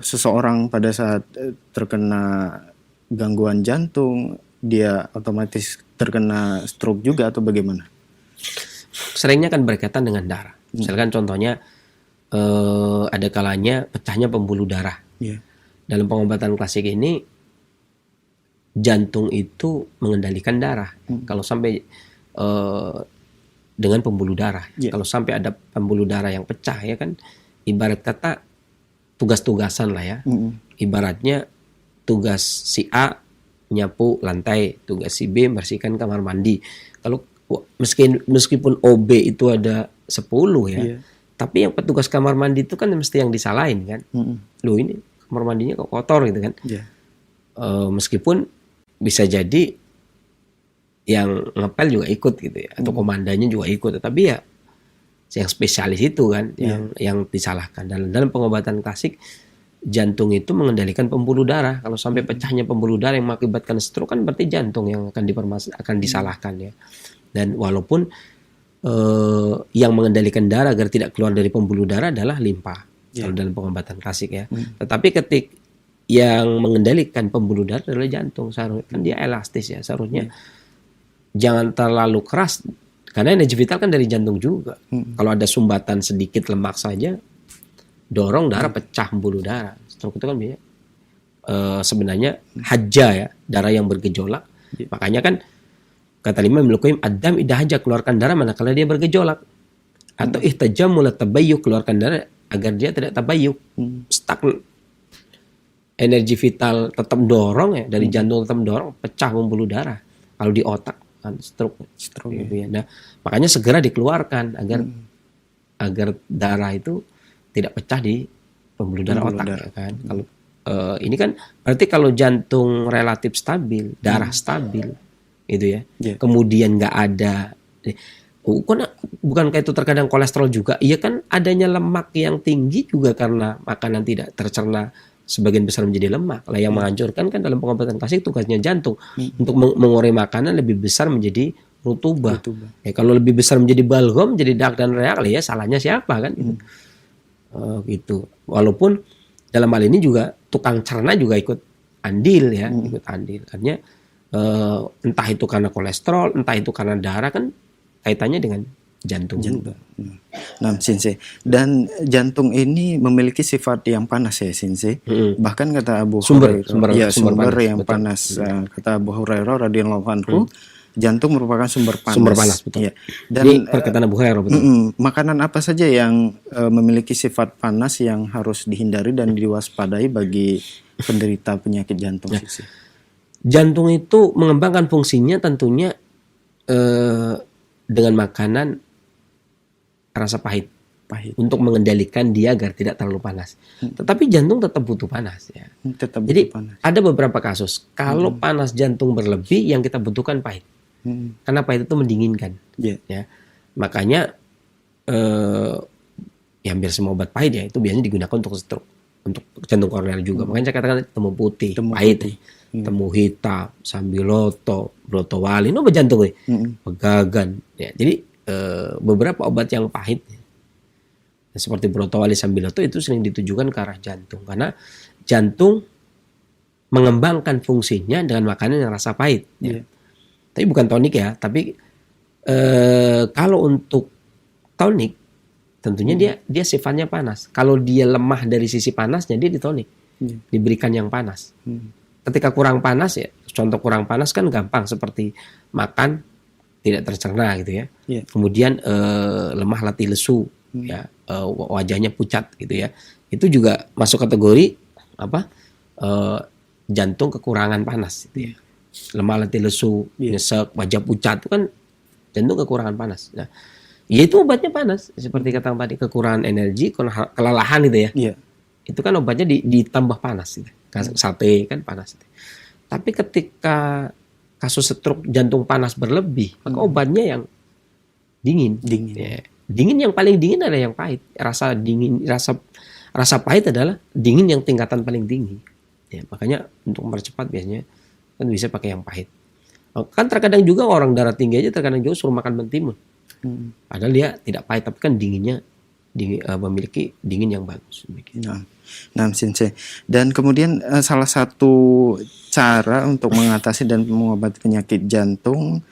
seseorang pada saat terkena gangguan jantung dia otomatis terkena stroke juga atau bagaimana? Seringnya kan berkaitan dengan darah. Misalkan contohnya ada kalanya pecahnya pembuluh darah. Dalam pengobatan klasik ini jantung itu mengendalikan darah. Kalau sampai dengan pembuluh darah, kalau sampai ada pembuluh darah yang pecah ya kan, ibarat kata tugas-tugasan lah ya. Ibaratnya tugas si A nyapu lantai, tugas si B bersihkan kamar mandi. Kalau meskipun OB itu ada 10 ya, tapi yang petugas kamar mandi itu kan mesti yang disalahin kan. Loh ini kamar mandinya kok kotor gitu kan. Meskipun bisa jadi yang ngepel juga ikut gitu ya, atau komandannya juga ikut, tapi ya yang spesialis itu kan yang disalahkan. Dalam pengobatan klasik jantung itu mengendalikan pembuluh darah. Kalau sampai pecahnya pembuluh darah yang mengakibatkan stroke kan berarti jantung yang akan disalahkan ya. Dan walaupun yang mengendalikan darah agar tidak keluar dari pembuluh darah adalah limpa kalau dalam pengobatan klasik ya. Tetapi ketika yang mengendalikan pembuluh darah adalah jantung, seharusnya kan dia elastis ya, seharusnya jangan terlalu keras karena energi vital kan dari jantung juga. Kalau ada sumbatan sedikit lemak saja dorong darah pecah pembuluh darah. Stroke itu kan biasanya sebenarnya haja ya, darah yang bergejolak. Makanya kan kata Imam Ibnu Qayyim, adam idah haja, keluarkan darah manakala dia bergejolak. Atau ihtajamul tabayyuk, keluarkan darah agar dia tidak tabayyuk. Stuck. Energi vital tetap dorong ya, dari jantung tetap dorong, pecah pembuluh darah. Kalau di otak kan stroke. Stroke, Gitu ya. Nah, makanya segera dikeluarkan agar darah itu tidak pecah di pembuluh darah Pembuluh otak darah. ya kan. Kalau ini kan berarti kalau jantung relatif stabil, darah stabil, itu ya. Iya. Kemudian nggak ada, bukan kayak itu terkadang kolesterol juga. Iya kan adanya lemak yang tinggi juga karena makanan tidak tercerna sebagian besar menjadi lemak. Lah yang menghancurkan kan dalam pengobatan klasik tugasnya jantung untuk mengurai makanan lebih besar menjadi rutubah. Ya, kalau lebih besar menjadi balgam, jadi dak dan reak, ya salahnya siapa kan? Gitu. Walaupun dalam hal ini juga tukang cerna juga ikut andil ya, ikut andil. Artinya entah itu karena kolesterol, entah itu karena darah kan kaitannya dengan jantung juga. Nah, Sensei, dan jantung ini memiliki sifat yang panas ya, Sensei. Bahkan kata Abu Sumber Hurairah, sumber panas, yang betul. panas. Kata Abu Hurairah radhiyallahu anhu, jantung merupakan sumber panas. Sumber panas, betul. Ya. Dan Ini perkataan Abu Hurairah, betul. makanan apa saja yang memiliki sifat panas yang harus dihindari dan diwaspadai bagi penderita penyakit jantung, Sensei? Jantung itu mengembangkan fungsinya tentunya dengan makanan rasa pahit untuk mengendalikan dia agar tidak terlalu panas. Tetapi jantung tetap butuh panas ya. Tetap Jadi butuh panas. ada beberapa kasus kalau panas jantung berlebih yang kita butuhkan pahit. Karena pahit itu mendinginkan. Yeah. Ya. Makanya ya hampir semua obat pahit ya itu biasanya digunakan untuk stroke, untuk jantung koroner juga. Makanya saya katakan temu putih, pahit, temu hitam, sambiloto, brotowali, obat jantung ya. Pegagan. Ya, jadi beberapa obat yang pahit seperti brotowali, sambiloto itu sering ditujukan ke arah jantung karena jantung mengembangkan fungsinya dengan makanan yang rasa pahit. Ya. Tapi bukan tonik ya, tapi kalau untuk tonik tentunya dia sifatnya panas. Kalau dia lemah dari sisi panasnya dia ditonik, diberikan yang panas. Ketika kurang panas ya, contoh kurang panas kan gampang seperti makan tidak tercerna gitu ya. Kemudian lemah letih lesu, ya wajahnya pucat gitu ya. Itu juga masuk kategori apa? Jantung kekurangan panas gitu ya. Lemah letih lesu, nyesek, wajah pucat itu kan jantung kekurangan panas. Nah, ya itu obatnya panas seperti kata tadi, kekurangan energi, kelelahan gitu ya. Itu kan obatnya ditambah panas gitu. Sate kan panas. Tapi ketika kasus stroke jantung panas berlebih, maka obatnya yang dingin. Ya. Dingin yang paling dingin adalah yang pahit. Rasa dingin, rasa pahit adalah dingin yang tingkatan paling tinggi. Ya, makanya untuk mempercepat biasanya kan bisa pakai yang pahit. Kan terkadang juga orang darah tinggi aja terkadang juga suruh makan mentimun. Padahal dia tidak pahit, tapi kan dinginnya memiliki dingin yang bagus. Nah, Sensei. Dan kemudian salah satu cara untuk mengatasi dan mengobati penyakit jantung,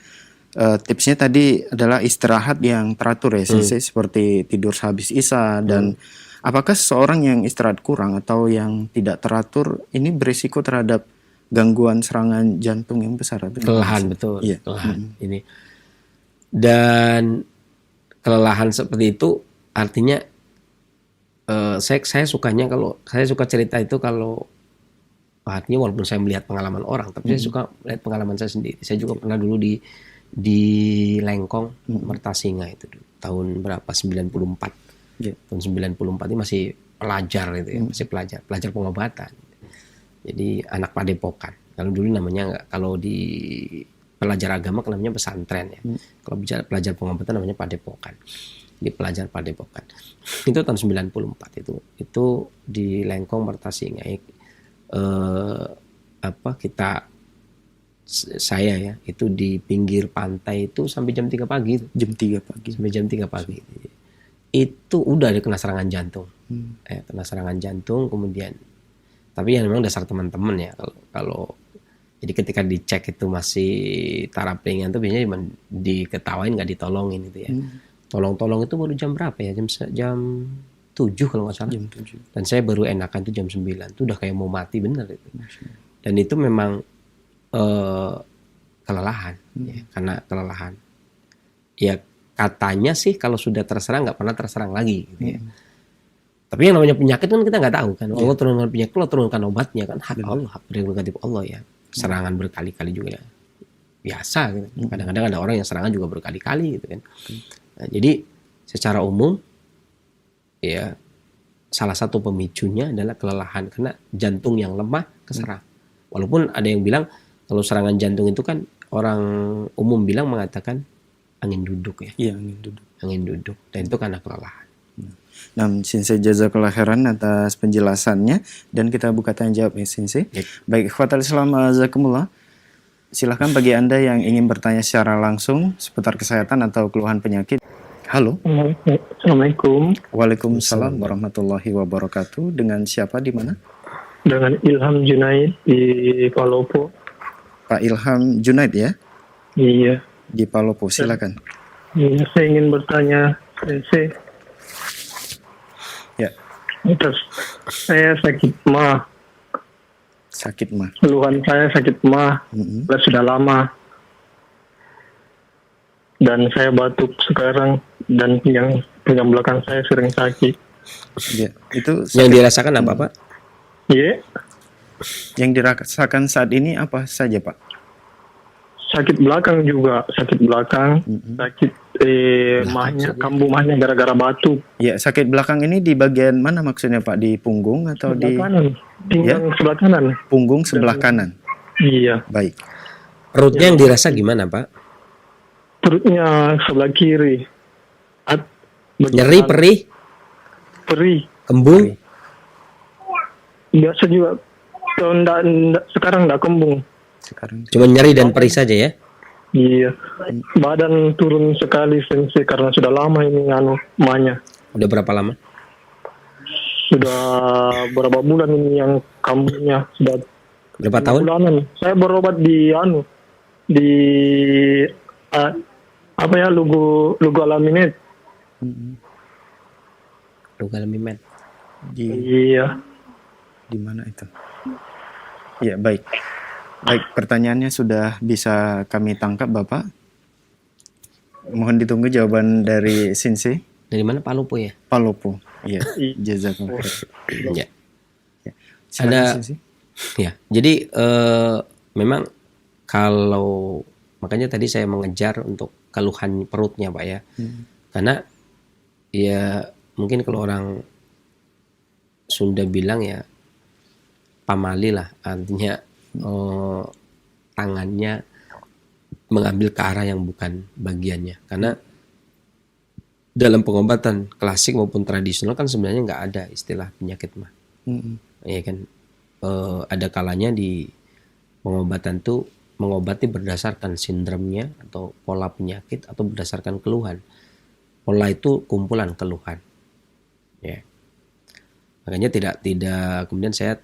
tipsnya tadi adalah istirahat yang teratur ya, Sensei, seperti tidur sehabis isya. Dan apakah seseorang yang istirahat kurang atau yang tidak teratur ini berisiko terhadap gangguan serangan jantung yang besar? Kelelahan, betul. Kelelahan ini. Dan kelelahan seperti itu artinya saya sukanya kalau saya suka cerita itu kalau artinya walaupun saya melihat pengalaman orang, tapi saya suka melihat pengalaman saya sendiri. Saya juga pernah dulu di Lengkong, Mertasinga itu tahun berapa, 94. Tahun 94 ini masih pelajar gitu ya, masih pelajar pengobatan. Jadi anak padepokan. Kalau dulu namanya kalau di pelajar agama kan namanya pesantren ya. Kalau bicara pelajar pengobatan namanya padepokan. Di pelajar padepokan. Itu tahun 94 itu di Lengkong Mertasinga. Saya ya itu di pinggir pantai itu sampai jam 3 pagi itu. Sampai jam 3 pagi. Itu udah ada kena serangan jantung. Kena serangan jantung kemudian. Tapi ya memang dasar teman-teman ya kalau jadi ketika dicek itu masih taraf ringan tuh biasanya cuma diketawain, nggak ditolongin gitu ya. Tolong itu baru jam berapa ya? Jam 7 kalau nggak salah. Jam 7. Dan saya baru enakan tuh jam 9. Itu udah kayak mau mati bener itu. Dan itu memang kelelahan ya, karena kelelahan. Ya katanya sih kalau sudah terserang nggak pernah terserang lagi gitu ya. Tapi yang namanya penyakit kan kita nggak tahu kan. Allah turunkan penyakit, Allah turunkan obatnya kan. Hak Allah, hak prerogatif Allah ya. Serangan berkali-kali juga ya. biasa gitu. Kadang-kadang ada orang yang serangan juga berkali-kali gitu kan. Nah, jadi secara umum ya salah satu pemicunya adalah kelelahan karena jantung yang lemah keserang. Walaupun ada yang bilang kalau serangan jantung itu kan orang umum mengatakan angin duduk ya. Iya, angin duduk. Angin duduk dan itu karena kelelahan. Nah, Sensei jazakallah khairan atas penjelasannya dan kita buka tanya jawab ya Sensei. Baik, ikhwatal Islam azakumullah. Silahkan bagi Anda yang ingin bertanya secara langsung seputar kesehatan atau keluhan penyakit. Halo. Assalamualaikum. Waalaikumsalam warahmatullahi wabarakatuh. Dengan siapa di mana? Dengan Ilham Junaid di Palopo. Pak Ilham Junaid ya? Iya. Di Palopo, silakan. Iya, saya ingin bertanya, Sensei. Ya. Terus, saya sakit mah. Sakit mah. Keluhan saya sakit mah. Sudah lama. Dan saya batuk sekarang dan pinggang belakang saya sering sakit. Ya, itu Yang dirasakan apa, Pak? Iya. yang dirasakan saat ini apa saja, Pak? Sakit belakang juga, sakit belakang, sakit mahnya, kambuh mahnya gara-gara batuk. Ya, sakit belakang ini di bagian mana maksudnya, Pak? Di punggung atau Sebelah di kanan, pinggang sebelah kanan. punggung sebelah kanan? Iya. Baik. Perutnya yang dirasa gimana, Pak? Perutnya sebelah kiri. Nyeri, perih, Perih. kembung? Biasa juga. Sekarang enggak kembung. Sekarang Cuma nyeri dan perih saja ya? Iya. Badan turun sekali Sensei karena sudah lama ini mahnya. Udah berapa lama? Sudah berapa bulan ini yang kambuhnya sudah Berapa tahun? bulanan. Saya berobat di Lugo Alaminet. Lugalamimet. Iya. di mana itu? Ya, baik. Baik, pertanyaannya sudah bisa kami tangkap, Bapak. Mohon ditunggu jawaban dari Sensei. Dari mana? Palopo ya? Palopo. Iya, jazakallah khair. Ya. Silakan, Ada Sensei. ya. Jadi memang kalau makanya tadi saya mengejar untuk keluhan perutnya, Pak ya. Karena ya mungkin kalau orang Sunda bilang ya pamali lah, artinya tangannya mengambil ke arah yang bukan bagiannya. Karena dalam pengobatan klasik maupun tradisional kan sebenarnya nggak ada istilah penyakit mah. Ya kan, ada kalanya di pengobatan tuh mengobati berdasarkan sindromnya atau pola penyakit atau berdasarkan keluhan. Pola itu kumpulan keluhan. Ya. Makanya tidak kemudian saya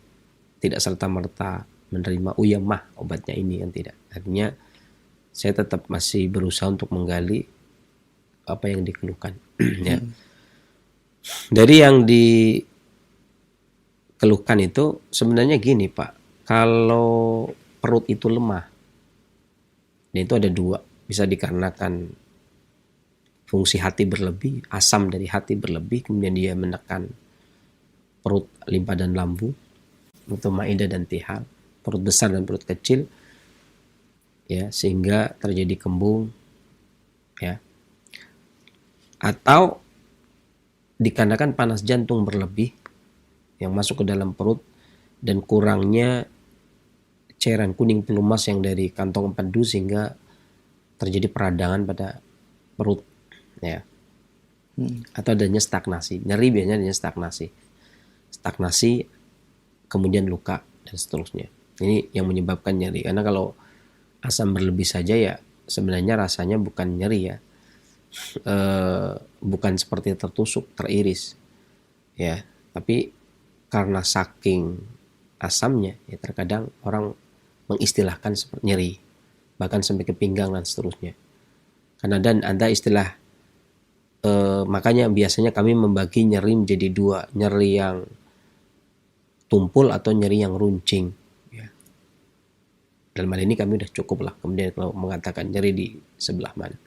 tidak serta-merta menerima ya mah obatnya ini kan tidak. Artinya saya tetap masih berusaha untuk menggali apa yang dikeluhkan. Ya. Dari yang dikeluhkan itu sebenarnya gini Pak, kalau perut itu lemah, dan itu ada dua, bisa dikarenakan fungsi hati berlebih, asam dari hati berlebih, kemudian dia menekan perut, limpa dan lambung, atau maida dan tihal, perut besar dan perut kecil, ya sehingga terjadi kembung, ya. Atau dikarenakan panas jantung berlebih yang masuk ke dalam perut dan kurangnya cairan kuning pelumas yang dari kantong empedu sehingga terjadi peradangan pada perut, ya. Atau adanya stagnasi, nyeri biasanya adanya stagnasi, kemudian luka dan seterusnya. Ini yang menyebabkan nyeri. Karena kalau asam berlebih saja ya sebenarnya rasanya bukan nyeri ya, bukan seperti tertusuk, teriris, ya. Tapi karena saking asamnya, ya terkadang orang mengistilahkan seperti nyeri, bahkan sampai ke pinggang dan seterusnya. Karena dan ada istilah, makanya biasanya kami membagi nyeri menjadi dua, nyeri yang tumpul atau nyeri yang runcing. Ya. Dalam hal ini kami udah cukup lah. Kemudian kalau mengatakan nyeri di sebelah mana,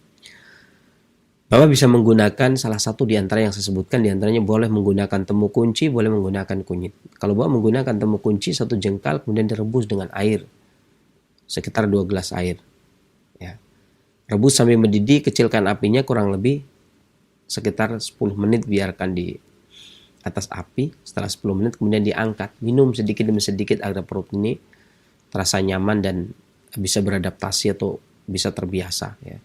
Bapak bisa menggunakan salah satu di antara yang saya sebutkan. Di antaranya boleh menggunakan temu kunci, boleh menggunakan kunyit. Kalau Bapak menggunakan temu kunci 1 jengkal, kemudian direbus dengan air sekitar 2 gelas air. Rebus sampai mendidih, kecilkan apinya kurang lebih sekitar 10 menit, biarkan di atas api. Setelah 10 menit kemudian diangkat, minum sedikit demi sedikit agar perut ini terasa nyaman dan bisa beradaptasi atau bisa terbiasa ya.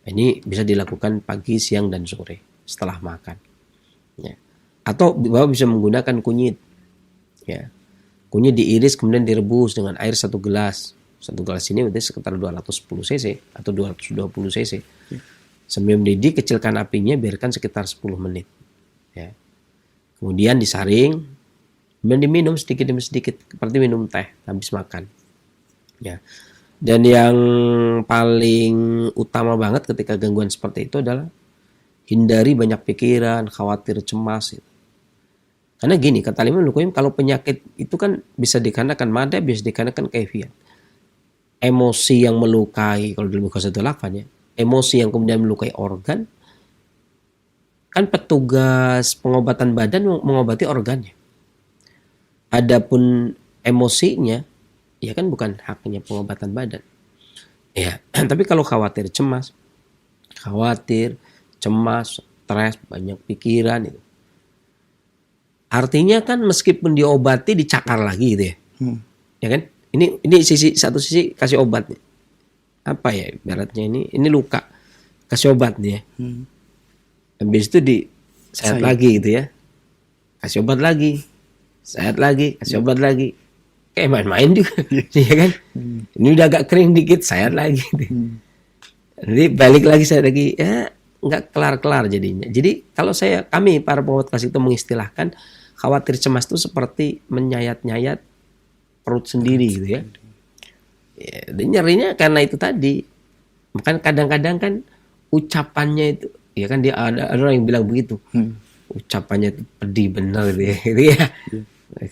Ini bisa dilakukan pagi, siang, dan sore setelah makan ya. Atau Bapak bisa menggunakan kunyit ya. Kunyit diiris kemudian direbus dengan air 1 gelas. 1 gelas ini berarti sekitar 210 cc atau 220 cc. Sambil mendidih, kecilkan apinya, biarkan sekitar 10 menit ya. Kemudian disaring, kemudian diminum sedikit demi sedikit seperti minum teh habis makan ya. Dan yang paling utama banget ketika gangguan seperti itu adalah hindari banyak pikiran, khawatir, cemas gitu. Karena gini, kata Imam Ibnu Qayyim, kalau penyakit itu kan bisa dikarenakan mada, bisa dikarenakan kaifiat. Emosi yang melukai, kalau dalam Ghazatul Lafan ya, emosi yang kemudian melukai organ, kan petugas pengobatan badan mengobati organnya. Adapun emosinya, ya kan bukan haknya pengobatan badan. Ya, tapi kalau khawatir, cemas, stres, banyak pikiran itu. Artinya kan meskipun diobati dicakar lagi gitu ya. Ya kan? Ini satu sisi kasih obat nih. Apa ya ibaratnya ini luka. Kasih obat nih ya. Habis itu sehat lagi gitu ya. Kasih obat lagi. Sehat lagi, kasih obat lagi. Kayak main-main juga. Ya kan? Ini udah agak kering dikit, sehat lagi. Jadi balik lagi saya lagi, ya nggak kelar-kelar jadinya. Jadi kalau kami para pengobat klasik itu mengistilahkan khawatir cemas itu seperti menyayat-nyayat perut sendiri gitu ya. Ya, dan nyerinya karena itu tadi. Makanya kadang-kadang kan ucapannya itu, ya kan dia ada orang yang bilang begitu. Ucapannya itu pedih benar gitu ya. Gitu ya.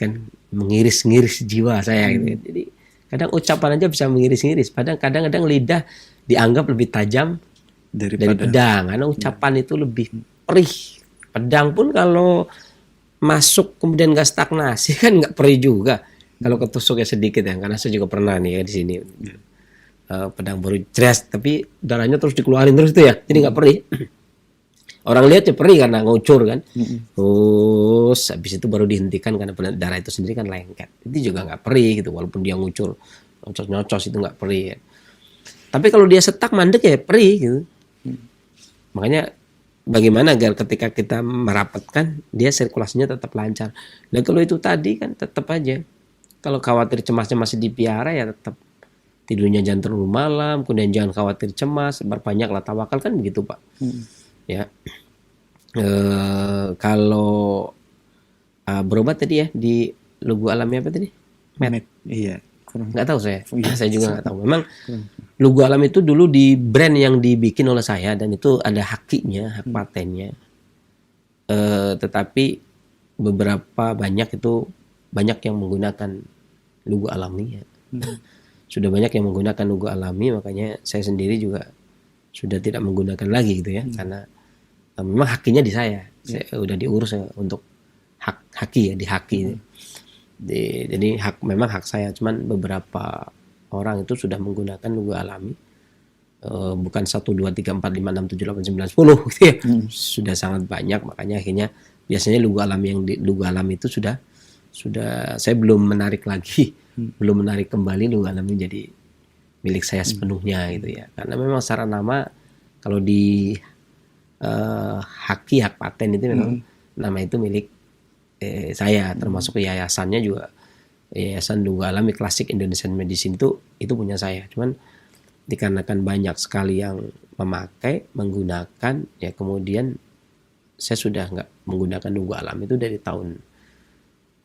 Kan mengiris-ngiris jiwa saya gitu. Jadi kadang ucapan aja bisa mengiris-ngiris. Padahal kadang-kadang lidah dianggap lebih tajam dari pedang. Karena ucapan itu lebih perih. Pedang pun kalau masuk kemudian gak stagnasi kan nggak perih juga. Kalau ketusuknya sedikit ya, karena saya juga pernah nih ya di sini. Pedang baru jelas, tapi darahnya terus dikeluarin terus itu ya, jadi nggak perih. Orang lihat ya perih karena ngucur kan. Terus habis itu baru dihentikan karena darah itu sendiri kan lengket. Itu juga nggak perih gitu, walaupun dia ngucur, nyocos itu nggak perih. Ya. Tapi kalau dia setak mandek ya perih gitu. Makanya bagaimana agar ketika kita merapatkan dia sirkulasinya tetap lancar. Dan kalau itu tadi kan tetap aja. Kalau khawatir cemasnya masih dipiara ya tetap tidurnya jangan terlalu malam, kemudian jangan khawatir cemas, berbanyaklah tawakal kan begitu Pak. Ya. Kalau berobat tadi ya di Lugu Alami apa tadi? Med. Iya. Nggak tahu saya. Saya juga nggak tahu. Memang Lugu Alam itu dulu di brand yang dibikin oleh saya dan itu ada hakinya, hak patennya. Tetapi beberapa banyak yang menggunakan Lugu Alami ya. Sudah banyak yang menggunakan Lugu Alami, makanya saya sendiri juga sudah tidak menggunakan lagi gitu ya. Karena memang hakinya di saya. Saya udah diurus untuk haki ya, di haki. Jadi memang hak saya, cuman beberapa orang itu sudah menggunakan Lugu Alami. Bukan 1, 2, 3, 4, 5, 6, 7, 8, 9, 10 gitu ya. Sudah sangat banyak, makanya akhirnya biasanya Lugu Alami yang di Lugu Alami itu sudah saya belum menarik lagi, belum menarik kembali Lugu Alami jadi milik saya sepenuhnya gitu ya. Karena memang secara nama kalau di hak paten itu memang nama itu milik saya, termasuk yayasannya juga Yayasan Lugu Alami Klasik Indonesian Medicine itu punya saya. Cuman dikarenakan banyak sekali yang menggunakan ya, kemudian saya sudah nggak menggunakan Lugu Alami itu dari tahun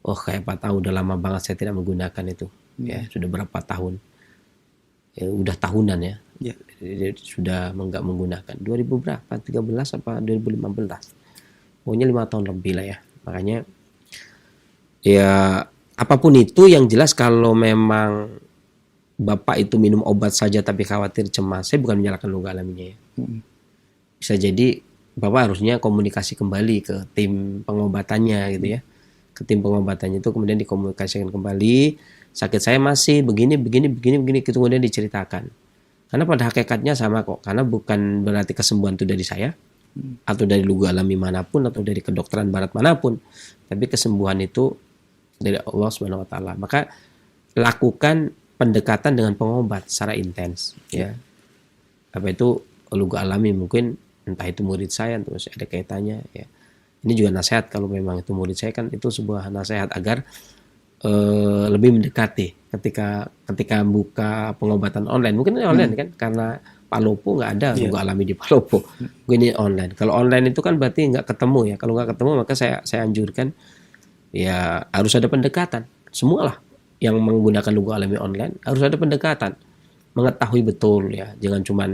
kayak 4 tahun, udah lama banget saya tidak menggunakan itu. Ya, sudah berapa tahun. Ya, udah tahunan ya. Sudah nggak menggunakan. 2000 berapa? 13 apa 2015. Pokoknya 5 tahun lebih lah ya. Makanya ya apapun itu yang jelas kalau memang Bapak itu minum obat saja tapi khawatir cemas, saya bukan menyalahkan Lugu Alaminya ya. Bisa jadi Bapak harusnya komunikasi kembali ke tim pengobatannya gitu ya. Ke tim pengobatannya itu kemudian dikomunikasikan kembali, sakit saya masih begini gitu, kemudian diceritakan. Karena pada hakikatnya sama kok. Karena bukan berarti kesembuhan itu dari saya atau dari lugu alami manapun atau dari kedokteran barat manapun, tapi kesembuhan itu dari Allah Subhanahu wa taala. Maka lakukan pendekatan dengan pengobat secara intens ya. Apa itu lugu alami, mungkin entah itu murid saya terus ada kaitannya ya. Ini juga nasihat, kalau memang itu murid saya kan itu sebuah nasihat agar lebih mendekati ketika buka pengobatan online. Mungkin ini online kan, karena Palopo nggak ada lugu alami di Palopo. Mungkin ini online. Kalau online itu kan berarti nggak ketemu ya. Kalau nggak ketemu maka saya anjurkan ya harus ada pendekatan. Semualah yang menggunakan lugu alami online harus ada pendekatan, mengetahui betul ya. Jangan cuman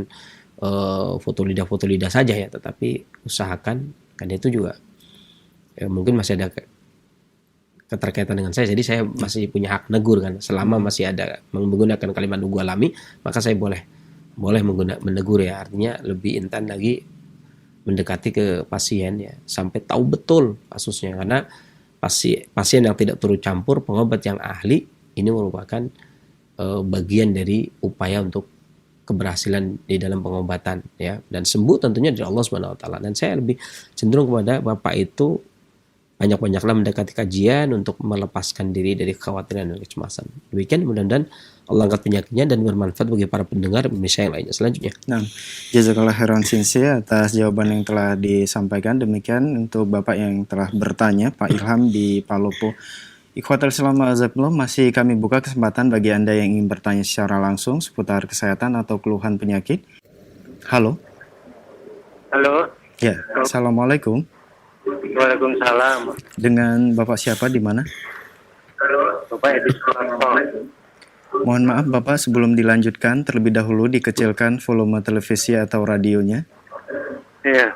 foto lidah saja ya, tetapi usahakan, karena itu juga ya, mungkin masih ada keterkaitan dengan saya, jadi saya masih punya hak negur kan. Selama masih ada menggunakan kalimat lugu alami, maka saya boleh menegur ya. Artinya lebih intan lagi mendekati ke pasien ya, sampai tahu betul kasusnya. Karena pasien yang tidak turut campur, pengobat yang ahli, ini merupakan bagian dari upaya untuk keberhasilan di dalam pengobatan ya, dan sembuh tentunya dari Allah Subhanahu wa taala. Dan saya lebih cenderung kepada Bapak itu banyak-banyaklah mendekati kajian untuk melepaskan diri dari kekhawatiran dan kecemasan. Demikian, mudah-mudahan Allah angkat penyakitnya dan bermanfaat bagi para pendengar pemirsa yang lainnya. Selanjutnya. Nah, jazakallah khairan Sensei atas jawaban yang telah disampaikan. Demikian untuk Bapak yang telah bertanya, Pak Ilham di Palopo. Ikhwatal Islam Azakumullah, masih kami buka kesempatan bagi Anda yang ingin bertanya secara langsung seputar kesehatan atau keluhan penyakit. Halo. Halo. Ya, Assalamualaikum. Waalaikumsalam. Dengan Bapak siapa di mana? Bapak Edi Suprapto. Mohon maaf Bapak, sebelum dilanjutkan terlebih dahulu dikecilkan volume televisi atau radionya. Iya.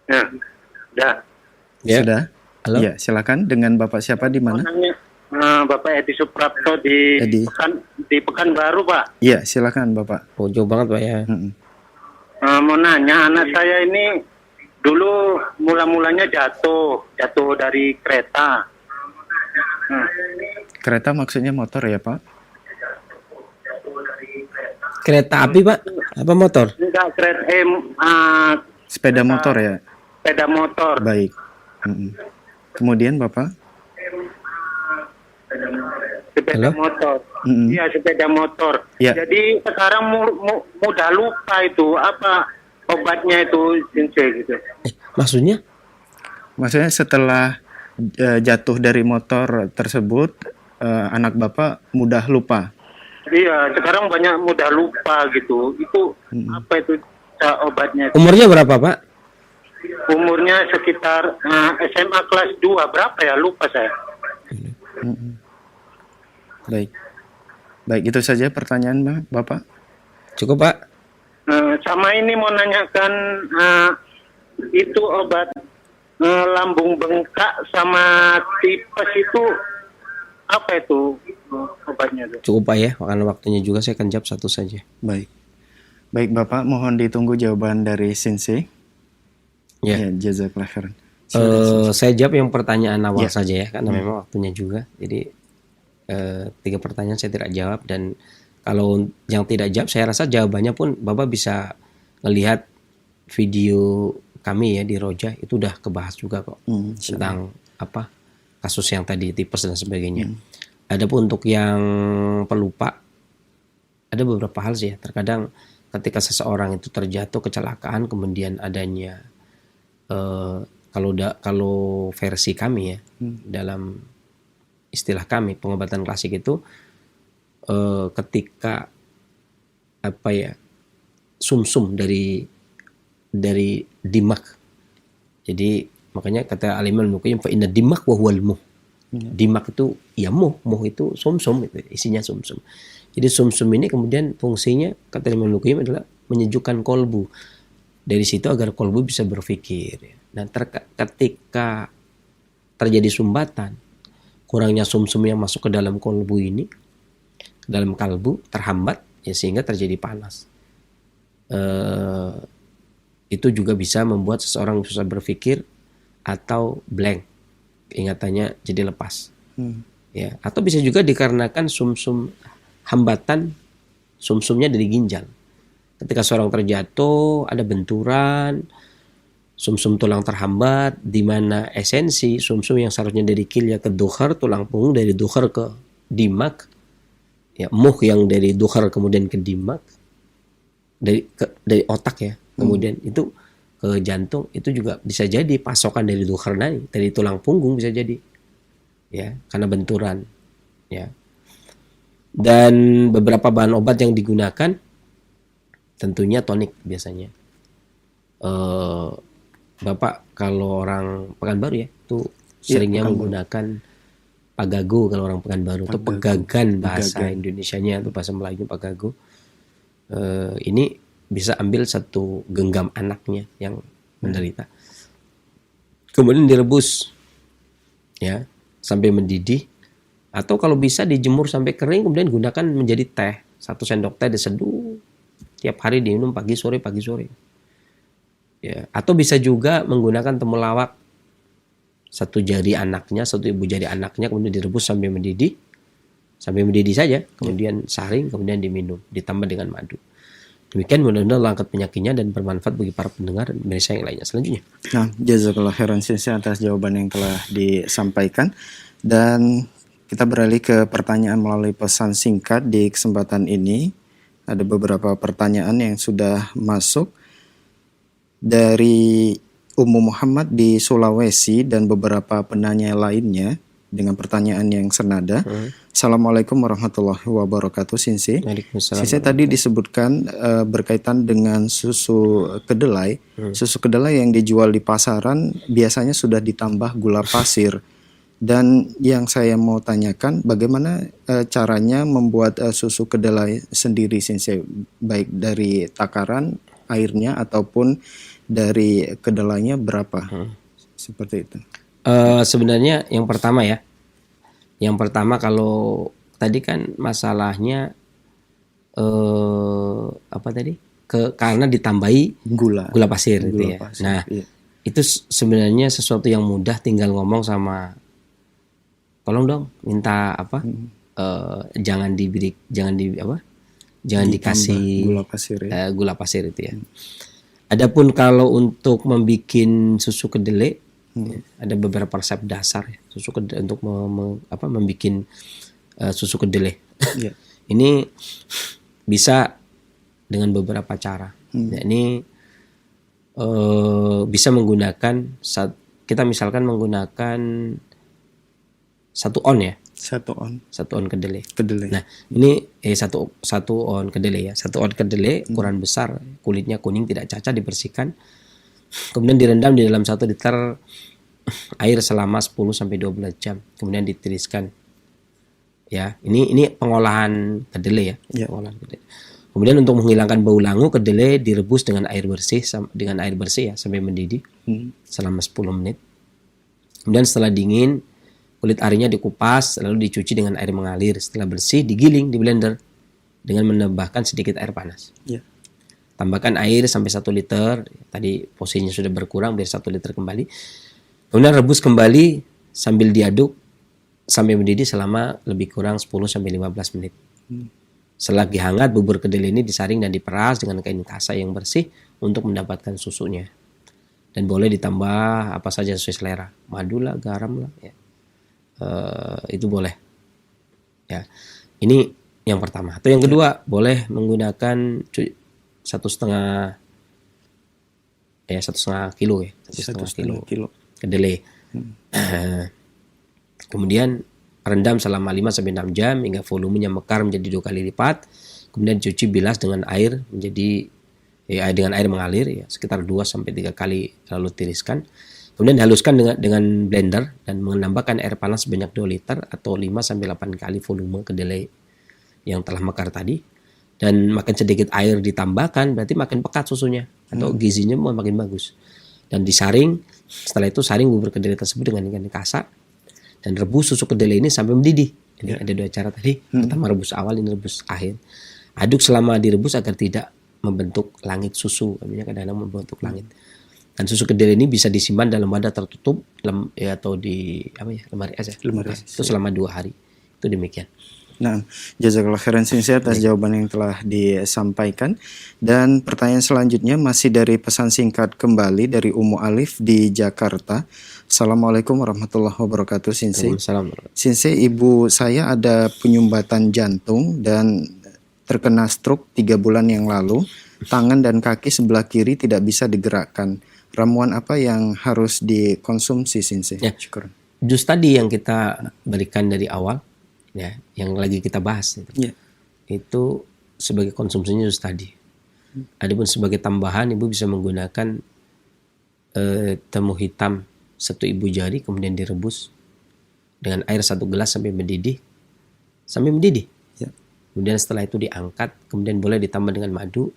Ya. Sudah. Ya. Sudah? Halo. Ya, silakan. Dengan Bapak siapa di mana? Bapak Edi Suprapto di Edi. Pekanbaru, Pak. Iya, silakan Bapak. Oh, jauh banget Pak ya. Mau nanya, anak saya ini dulu mula-mulanya jatuh dari kereta. Kereta maksudnya motor ya Pak? Kereta api Pak? Apa motor? Enggak, kereta Sepeda motor ya? sepeda motor. Baik. Kemudian Bapak? Sepeda Halo? motor. Iya, sepeda motor. Ya. Jadi sekarang mudah lupa itu apa obatnya itu, Sensei, gitu. Maksudnya? Maksudnya setelah jatuh dari motor tersebut, anak Bapak mudah lupa? Iya, sekarang banyak mudah lupa gitu. Itu apa itu obatnya? Umurnya berapa Pak? Umurnya sekitar SMA kelas 2, berapa ya? Lupa saya. Baik. Baik, itu saja pertanyaan Bapak. Cukup Pak? Sama ini mau nanyakan itu obat lambung bengkak sama tipes itu apa itu obatnya tuh? Cukup Pak ya, karena waktunya juga saya akan jawab satu saja. Baik. Baik Bapak, mohon ditunggu jawaban dari Sensei. Ya. Jazakallah khairan. Saya jawab yang pertanyaan awal Ya. saja ya, karena memang waktunya juga. Jadi 3 pertanyaan saya tidak jawab, dan kalau yang tidak jawab saya rasa jawabannya pun Bapak bisa melihat video kami ya di Roja, itu udah kebahas juga kok tentang apa kasus yang tadi tipes dan sebagainya. Adapun untuk yang pelupa, ada beberapa hal sih ya. Terkadang ketika seseorang itu terjatuh kecelakaan, kemudian adanya kalau versi kami ya, dalam istilah kami pengobatan klasik itu ketika apa ya, sumsum dari dimak. Jadi makanya kata Al-Imam Al-Muqayyim, fa inna dimak wa huwal muh. Dimak itu ya muh itu sumsum, itu isinya sumsum. Jadi sumsum ini kemudian fungsinya kata Imam Al-Muqayyim adalah menyejukkan kolbu. Dari situ agar kolbu bisa berpikir. Nah, ketika terjadi sumbatan, kurangnya sumsum yang masuk ke dalam kolbu ini, ke dalam kalbu terhambat ya, sehingga terjadi panas. Itu juga bisa membuat seseorang susah berpikir atau blank, ingatannya jadi lepas. Ya, atau bisa juga dikarenakan sumsum hambatan sumsumnya dari ginjal. Ketika seorang terjatuh, ada benturan, sumsum tulang terhambat, di mana esensi sumsum yang seharusnya dari kilya ke dukhar, tulang punggung dari dukhar ke dimak, ya, muh yang dari dukhar kemudian ke dimak, dari otak ya, kemudian itu ke jantung, itu juga bisa jadi pasokan dari dukhar dari tulang punggung bisa jadi, ya, karena benturan, ya. Dan beberapa bahan obat yang digunakan tentunya tonik biasanya. Bapak kalau orang Pekanbaru ya, itu seringnya menggunakan pagago kalau orang Pekanbaru, itu pegagan bahasa Indonesianya, itu bahasa Melayu pagago. Ini bisa ambil satu genggam anaknya yang menderita, kemudian direbus ya sampai mendidih, atau kalau bisa dijemur sampai kering, kemudian gunakan menjadi teh. 1 sendok teh diseduh, tiap hari diminum pagi sore. Ya, atau bisa juga menggunakan temulawak, 1 jari anaknya, 1 ibu jari anaknya, kemudian direbus sampai mendidih saja, kemudian saring, kemudian diminum, ditambah dengan madu. Demikian mudah-mudahan Allah angkat penyakitnya dan bermanfaat bagi para pendengar dan pemirsa yang lainnya. Selanjutnya. Nah, jazakallah khairan Sensei atas jawaban yang telah disampaikan. Dan kita beralih ke pertanyaan melalui pesan singkat di kesempatan ini. Ada beberapa pertanyaan yang sudah masuk dari Ummu Muhammad di Sulawesi dan beberapa penanya lainnya dengan pertanyaan yang senada. Assalamualaikum warahmatullahi wabarakatuh, Sensei. Sensei tadi disebutkan berkaitan dengan susu kedelai. Susu kedelai yang dijual di pasaran biasanya sudah ditambah gula pasir. Dan yang saya mau tanyakan, bagaimana caranya membuat susu kedelai sendiri, Sensei? Baik dari takaran airnya ataupun dari kedelainya berapa? Seperti itu. Sebenarnya yang pertama kalau tadi kan masalahnya karena ditambahi gula pasir gitu ya. Nah, itu sebenarnya sesuatu yang mudah, tinggal ngomong sama, tolong dong minta jangan dikasih gula pasir itu ya. Adapun kalau untuk membuat susu kedelai, ada beberapa resep dasar ya, susu kedelai untuk membuat susu kedelai. Ini bisa dengan beberapa cara. Ini bisa menggunakan, kita misalkan menggunakan 1 on ya. 1 on kedelai. Nah, ini 1 on kedelai ya. 1 on kedelai ukuran besar, kulitnya kuning, tidak cacat, dibersihkan. Kemudian direndam di dalam 1 liter air selama 10 sampai 12 jam. Kemudian ditiriskan. Ya, ini pengolahan kedelai ya. Pengolahan kedelai. Kemudian untuk menghilangkan bau langu, kedelai direbus dengan air bersih ya sampai mendidih selama 10 menit. Kemudian setelah dingin, kulit arinya dikupas lalu dicuci dengan air mengalir. Setelah bersih, digiling di blender dengan menambahkan sedikit air panas. Tambahkan air sampai 1 liter. Tadi posisinya sudah berkurang, biar 1 liter kembali. Kemudian rebus kembali sambil diaduk sampai mendidih selama lebih kurang 10 sampai 15 menit. Selagi hangat, bubur kedelai ini disaring dan diperas dengan kain kasa yang bersih untuk mendapatkan susunya. Dan boleh ditambah apa saja sesuai selera, madu lah, garam lah, ya. Itu boleh. Ya, ini yang pertama. Atau yang kedua, boleh menggunakan 1,5 kilo ya, 1,5 kilo kedelai. Kemudian rendam selama 5 sampai 6 jam hingga volumenya mekar menjadi 2 kali lipat. Kemudian cuci, bilas dengan air dengan air mengalir ya, sekitar 2 sampai 3 kali, lalu tiriskan. Kemudian dihaluskan dengan blender dan menambahkan air panas sebanyak 2 liter atau 5 sampai 8 kali volume kedelai yang telah mekar tadi. Dan makin sedikit air ditambahkan, berarti makin pekat susunya atau gizinya makin bagus. Dan disaring, setelah itu saring bubur kedelai tersebut dengan ikan kasa dan rebus susu kedelai ini sampai mendidih. Ini ada 2 cara tadi. Pertama rebus awal, ini rebus akhir. Aduk selama direbus agar tidak membentuk langit susu, kadang-kadang membentuk langit. Dan susu kedelai ini bisa disimpan dalam wadah tertutup atau di lemari es ya. Itu selama 2 hari. Itu demikian. Nah, jazakallah khairan Sensei atas jawaban yang telah disampaikan. Dan pertanyaan selanjutnya masih dari pesan singkat kembali dari Ummu Alif di Jakarta. Assalamualaikum warahmatullahi wabarakatuh Sensei. Waalaikumsalam. Sensei, ibu saya ada penyumbatan jantung dan terkena stroke 3 bulan yang lalu. Tangan dan kaki sebelah kiri tidak bisa digerakkan. Ramuan apa yang harus dikonsumsi Sensei? Ya. Syukur. Jus tadi yang kita berikan dari awal, ya, yang lagi kita bahas itu sebagai konsumsinya jus tadi. Adapun sebagai tambahan, ibu bisa menggunakan temu hitam 1 ibu jari, kemudian direbus dengan air 1 gelas sampai mendidih. Ya. Kemudian setelah itu diangkat, kemudian boleh ditambah dengan madu.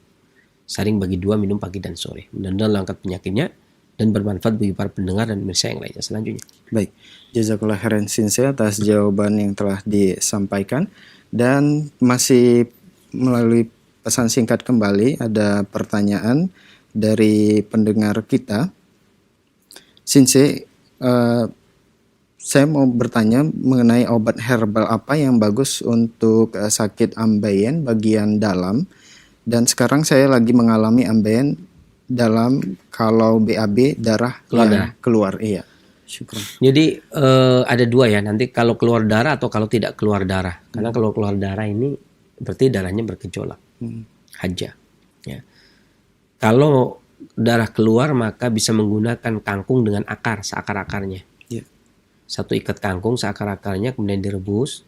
Saring bagi 2, minum pagi dan sore. Mudah-mudahan angkat penyakitnya dan bermanfaat bagi para pendengar dan pemirsa yang lainnya selanjutnya. Baik, jazakallah khairan Sensei atas jawaban yang telah disampaikan. Dan masih melalui pesan singkat kembali ada pertanyaan dari pendengar kita. Sensei, saya mau bertanya mengenai obat herbal apa yang bagus untuk sakit ambeien bagian dalam. Dan sekarang saya lagi mengalami ambeien dalam kalau BAB darah keluar. Iya. Syukur. Jadi ada 2 ya, nanti kalau keluar darah atau kalau tidak keluar darah. Karena kalau keluar darah ini berarti darahnya bergejolak. Haja. Ya. Kalau darah keluar maka bisa menggunakan kangkung dengan akar, seakar-akarnya. Ya. 1 ikat kangkung seakar-akarnya, kemudian direbus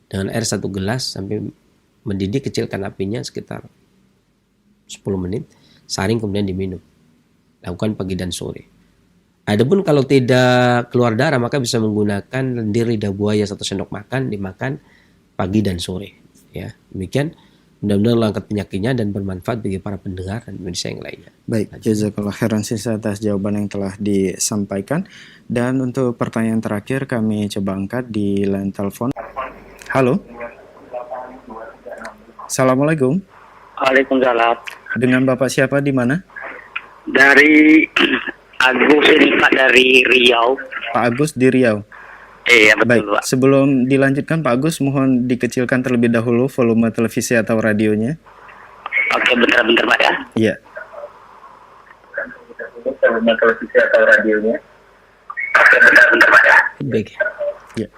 dengan air 1 gelas sampai mendidih, kecilkan apinya sekitar 10 menit, saring kemudian diminum. Lakukan pagi dan sore. Adapun kalau tidak keluar darah maka bisa menggunakan lendir lidah buaya 1 sendok makan, dimakan pagi dan sore. Ya, demikian. Mudah-mudahan angkat penyakitnya dan bermanfaat bagi para pendengar dan pemirsa yang lainnya. Baik, jazakallah khairan Sensei atas jawaban yang telah disampaikan. Dan untuk pertanyaan terakhir kami coba angkat di line telepon. Halo. Assalamualaikum. Waalaikumsalam. Dengan Bapak siapa di mana? Dari Agus ini Pak, dari Riau. Pak Agus di Riau. Iya Baik, betul Pak. sebelum dilanjutkan Pak Agus, mohon dikecilkan terlebih dahulu volume televisi atau radionya. Oke, bentar-bentar Pak ya. Iya. Volume televisi atau radionya. Oke, bentar-bentar Pak ya. Baik. Iya.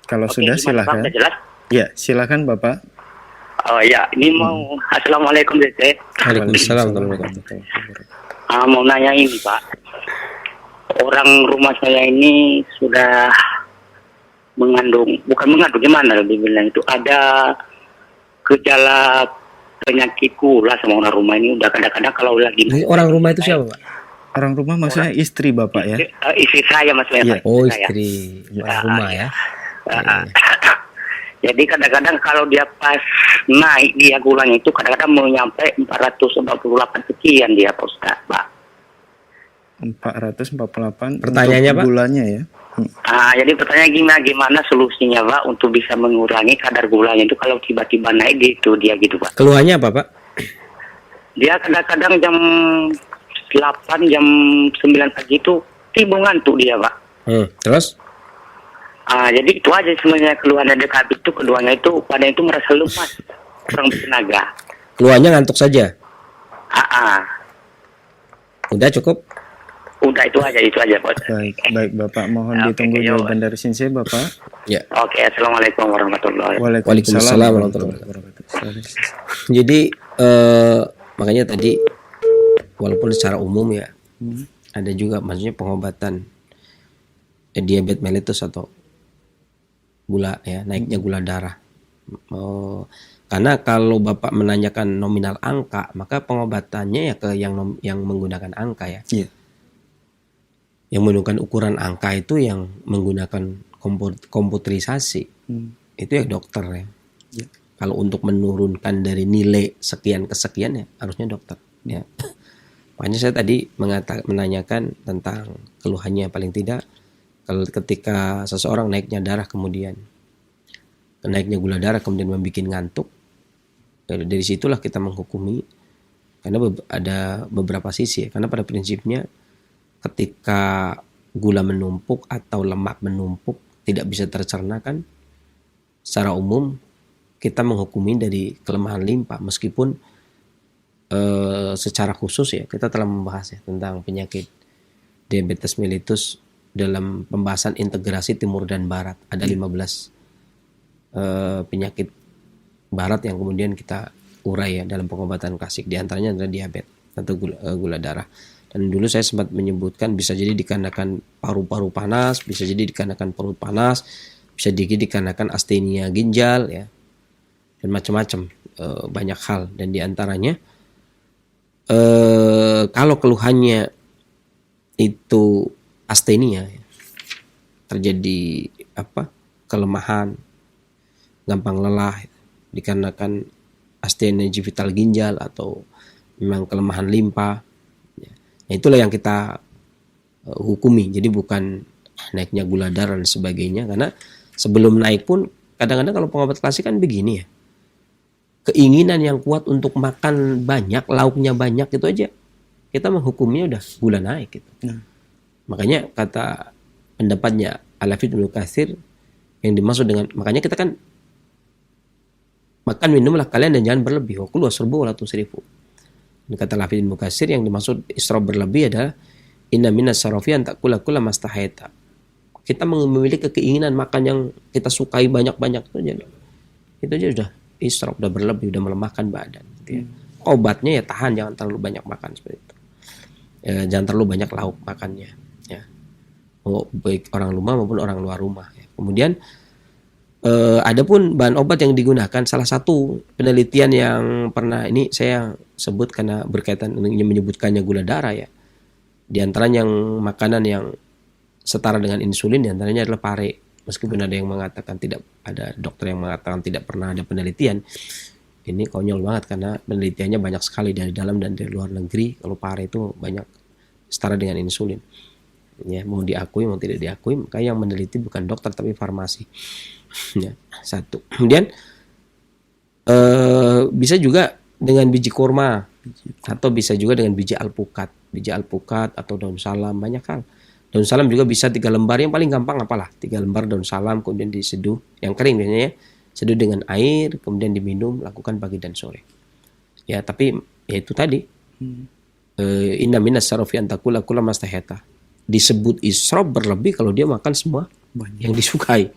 Kalau Oke, sudah gimana, Pak? silakan. Udah jelas? Ya, silakan Bapak. Oh ya, ini mau Assalamualaikum Dede. Waalaikumsalam warahmatullahi wabarakatuh. Mau nanya ini Pak. Orang rumah saya ini sudah bukan mengandung, gimana lebih bilang itu, ada gejala penyakit gula sama orang rumah ini. Udah kadang-kadang kalau lagi Ini orang rumah itu siapa, Pak? Orang rumah maksudnya istri Bapak ya? Istri saya maksudnya Iya. Pak. Oh, Saya. istri orang rumah ya. Jadi kadang-kadang kalau dia pas naik dia gulanya itu kadang-kadang mau nyampe 448 sekian dia Pak Ustaz, Pak. 448 Pertanyaannya, untuk Pak? gulanya ya. Jadi pertanyaan gimana solusinya Pak untuk bisa mengurangi kadar gulanya itu kalau tiba-tiba naik gitu dia gitu Pak. Keluhannya apa, Pak? Dia kadang-kadang jam 8, jam 9 pagi itu timbul ngantuk dia Pak. Terus? Jadi itu aja sebenarnya keluhan dari kabit itu, keduanya itu pada itu merasa lemas, kurang bertenaga. Keluhannya ngantuk saja. Udah cukup? Udah itu aja Pak. Baik Bapak, mohon Oke, ditunggu yo. jawaban dari Sensei Bapak. Ya. Oke, Assalamualaikum warahmatullahi wabarakatuh. Waalaikumsalam warahmatullahi wabarakatuh. Jadi makanya tadi walaupun secara umum ya ada juga maksudnya pengobatan diabetes mellitus atau gula ya, naiknya gula darah. Karena kalau Bapak menanyakan nominal angka, maka pengobatannya ya ke yang menggunakan angka ya. Iya. Yang menggunakan ukuran angka itu yang menggunakan komputerisasi. Itu ya dokter ya. Iya. Kalau untuk menurunkan dari nilai sekian ke sekian ya harusnya dokter ya. Makanya saya tadi menanyakan tentang keluhannya paling tidak kalau ketika seseorang naiknya darah kemudian naiknya gula darah kemudian membuat ngantuk, dari situlah kita menghukumi karena ada beberapa sisi ya. Karena pada prinsipnya ketika gula menumpuk atau lemak menumpuk tidak bisa tercerna kan secara umum kita menghukumi dari kelemahan limpa, meskipun secara khusus ya kita telah membahas ya tentang penyakit diabetes mellitus dalam pembahasan integrasi timur dan barat. Ada 15 penyakit barat yang kemudian kita urai ya dalam pengobatan klasik, di antaranya adalah diabetes atau gula darah. Dan dulu saya sempat menyebutkan bisa jadi dikarenakan paru-paru panas, bisa jadi dikarenakan perut panas, bisa jadi dikarenakan astenia ginjal ya, dan macam-macam banyak hal. Dan diantaranya kalau keluhannya itu astenia ya, terjadi kelemahan, gampang lelah dikarenakan astenia vital ginjal atau memang kelemahan limpa. Nah, itulah yang kita hukumi. Jadi bukan naiknya gula darah dan sebagainya, karena sebelum naik pun kadang-kadang kalau pengobat klasik kan begini ya. Keinginan yang kuat untuk makan banyak, lauknya banyak itu aja kita menghukumnya udah gula naik gitu. Makanya kata pendapatnya Al-Hafidz Ibnu Katsir yang dimaksud dengan, makanya kita kan makan minumlah kalian dan jangan berlebih. Wa kulu wasrabu wa la tusrifu. Kata Al-Hafidz Ibnu Katsir yang dimaksud israf berlebih adalah inna minas sarafi an ta'kula kulla mastahaita. Kita memiliki keinginan makan yang kita sukai banyak-banyak itu aja. Itu aja udah israf, udah berlebih, udah melemahkan badan gitu ya. Obatnya ya tahan, jangan terlalu banyak makan seperti itu. Jangan terlalu banyak lauk makannya ya. Baik orang rumah maupun orang luar rumah ya. Kemudian adapun bahan obat yang digunakan, salah satu penelitian yang pernah ini saya sebut karena berkaitan menyebutkannya gula darah ya. Di antaranya yang makanan yang setara dengan insulin, di antaranya adalah pare. Meskipun ada yang mengatakan tidak, ada dokter yang mengatakan tidak pernah ada penelitian. Ini konyol banget karena penelitiannya banyak sekali dari dalam dan dari luar negeri. Kalau pare itu banyak setara dengan insulin. Ya, mau diakui mau tidak diakui, maka yang meneliti bukan dokter tapi farmasi. Ya, satu. Kemudian bisa juga dengan biji kurma atau bisa juga dengan biji alpukat atau daun salam, banyak hal. Daun salam juga bisa 3 lembar, yang paling gampang apalah 3 lembar daun salam kemudian diseduh, yang kering biasanya ya, seduh dengan air kemudian diminum, lakukan pagi dan sore. Ya, tapi ya itu tadi inna minas sarafi an takula kulla mastahata. Disebut israf berlebih kalau dia makan semua yang disukai.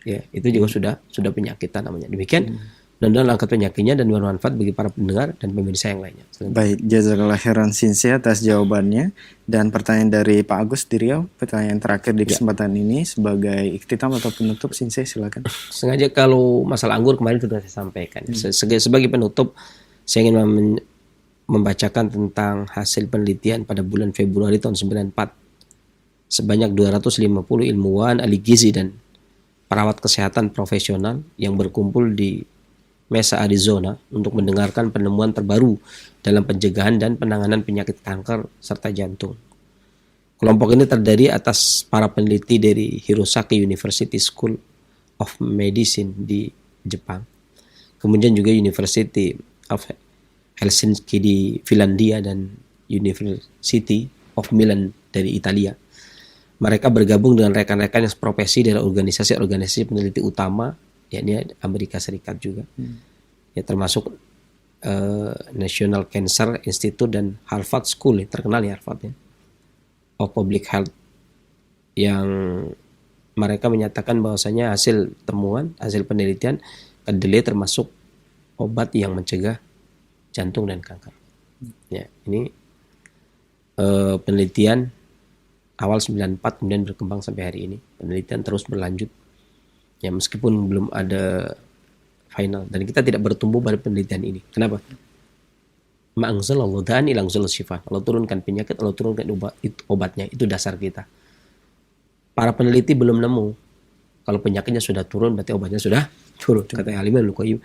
Ya, itu juga sudah penyakitan namanya. Demikian dan angkat penyakitnya dan bermanfaat bagi para pendengar dan pemirsa yang lainnya. Baik, jazakallah khairan Sinse atas jawabannya. Dan pertanyaan dari Pak Agus di Riau, pertanyaan terakhir di kesempatan ini sebagai iktitam atau penutup, Sinse silakan. Sengaja kalau masalah anggur kemarin sudah saya sampaikan. Sebagai penutup, saya ingin membacakan tentang hasil penelitian pada bulan Februari tahun 94. Sebanyak 250 ilmuwan, ahli gizi dan perawat kesehatan profesional yang berkumpul di Mesa, Arizona untuk mendengarkan penemuan terbaru dalam pencegahan dan penanganan penyakit kanker serta jantung. Kelompok ini terdiri atas para peneliti dari Hirosaki University School of Medicine di Jepang, kemudian juga University of Helsinki di Finlandia dan University of Milan dari Italia. Mereka bergabung dengan rekan-rekan yang seprofesi dari organisasi-organisasi peneliti utama, yakni Amerika Serikat juga, ya termasuk National Cancer Institute dan Harvard School, terkenal ya Harvard ya, of Public Health, yang mereka menyatakan bahwasanya hasil penelitian kedelai termasuk obat yang mencegah jantung dan kanker. Ya, ini penelitian awal 94 kemudian berkembang sampai hari ini. Penelitian terus berlanjut. Ya, meskipun belum ada final, dan kita tidak bertumbuh pada penelitian ini. Kenapa? Ma'anzalallahu da'an ila anzalal syifa. Allah turunkan penyakit, Allah turunkan obatnya. Itu dasar kita. Para peneliti belum nemu. Kalau penyakitnya sudah turun, berarti obatnya sudah turun. Kata Al-Imam Al-Qayyim.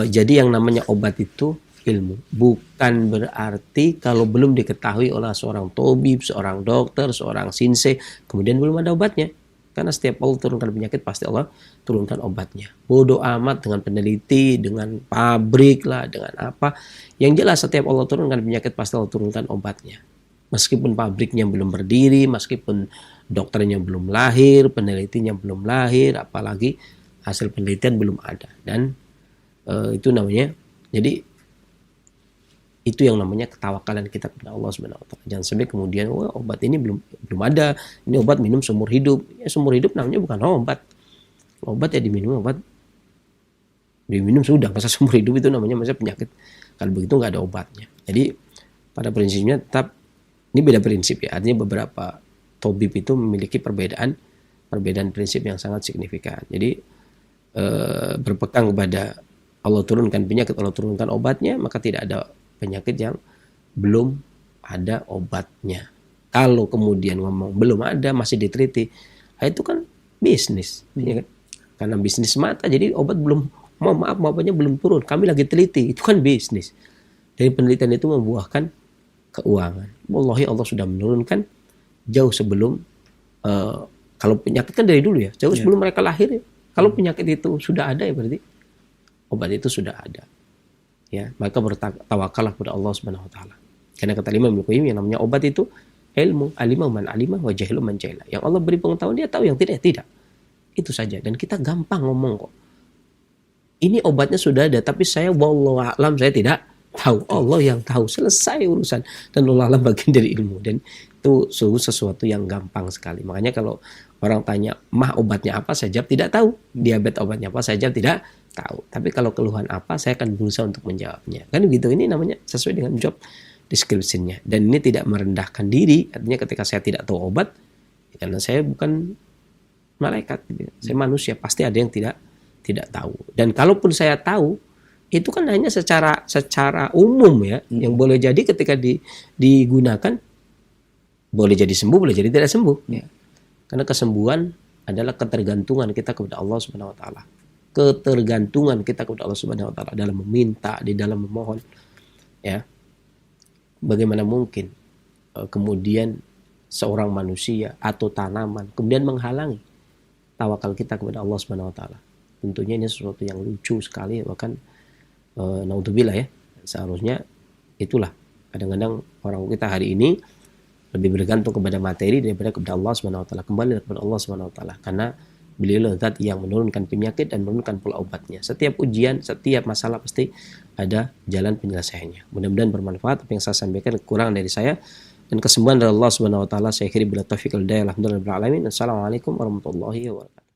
Jadi yang namanya obat itu ilmu. Bukan berarti kalau belum diketahui oleh seorang tabib, seorang dokter, seorang sinse, kemudian belum ada obatnya. Karena setiap Allah turunkan penyakit, pasti Allah turunkan obatnya. Bodoh amat dengan peneliti, dengan pabrik lah, dengan apa. Yang jelas setiap Allah turunkan penyakit, pasti Allah turunkan obatnya. Meskipun pabriknya belum berdiri, meskipun dokternya belum lahir, penelitinya belum lahir, apalagi hasil penelitian belum ada. Dan itu namanya, jadi itu yang namanya ketawakalan kita kepada Allah Subhanahu wa taala. Jangan sampai kemudian obat ini belum ada, ini obat minum seumur hidup. Ya, seumur hidup namanya bukan obat. Obat ya diminum, obat diminum sudah, masa seumur hidup itu namanya masa penyakit. Kalau begitu nggak ada obatnya. Jadi pada prinsipnya tetap ini beda prinsip ya. Artinya beberapa tabib itu memiliki perbedaan prinsip yang sangat signifikan. Jadi berpegang kepada Allah turunkan penyakit, Allah turunkan obatnya, maka tidak ada penyakit yang belum ada obatnya. Kalau kemudian ngomong belum ada, masih diteliti, itu kan bisnis, ya kan? Karena bisnis mata, jadi obat belum, maaf obatnya belum turun, kami lagi teliti, itu kan bisnis. Dari penelitian itu membuahkan keuangan. Wallahi Allah sudah menurunkan jauh sebelum kalau penyakit kan dari dulu ya, jauh sebelum mereka lahir ya. Kalau penyakit itu sudah ada ya berarti obat itu sudah ada. Ya, maka bertawakallah kepada Allah Subhanahu wa taala. Karena kata Imam Ibnu Qayyim yang namanya obat itu ilmu, alimah man alimah wa jahilu man jahila. Yang Allah beri pengetahuan dia tahu, yang tidak. Itu saja, dan kita gampang ngomong kok. Ini obatnya sudah ada, tapi saya wallahu a'lam, saya tidak tahu. Allah yang tahu, selesai urusan. Dan Allah alam bagian dari ilmu, dan itu sesuatu yang gampang sekali. Makanya kalau orang tanya, mah obatnya apa, saya jawab tidak tahu. Diabetes obatnya apa, saya jawab tidak tahu. Tapi kalau keluhan apa, saya akan berusaha untuk menjawabnya. Kan begitu, ini namanya sesuai dengan job description-nya. Dan ini tidak merendahkan diri, artinya ketika saya tidak tahu obat, ya karena saya bukan malaikat, saya manusia, pasti ada yang tidak tahu. Dan kalaupun saya tahu, itu kan hanya secara umum ya, yang boleh jadi ketika digunakan boleh jadi sembuh, boleh jadi tidak sembuh. Ya. Karena kesembuhan adalah ketergantungan kita kepada Allah Subhanahu wa taala. Ketergantungan kita kepada Allah Subhanahu wa taala dalam meminta, di dalam memohon. Ya. Bagaimana mungkin kemudian seorang manusia atau tanaman kemudian menghalangi tawakal kita kepada Allah Subhanahu wa taala. Tentunya ini sesuatu yang lucu sekali, bahkan naudzubillah ya. Seharusnya itulah kadang-kadang orang kita hari ini lebih bergantung kepada materi daripada kepada Allah Subhanahu wa taala. Kembali kepada Allah Subhanahu wa taala, karena beliau zat yang menurunkan penyakit dan menurunkan pula obatnya. Setiap ujian, setiap masalah pasti ada jalan penyelesaiannya. Mudah-mudahan bermanfaat apa yang saya sampaikan, kekurangan dari saya dan kesembuhan dari Allah Subhanahu wa taala. Saya akhiri bila taufiq wal hidayah. Alhamdulillah rabbil alamin. Assalamualaikum warahmatullahi wabarakatuh.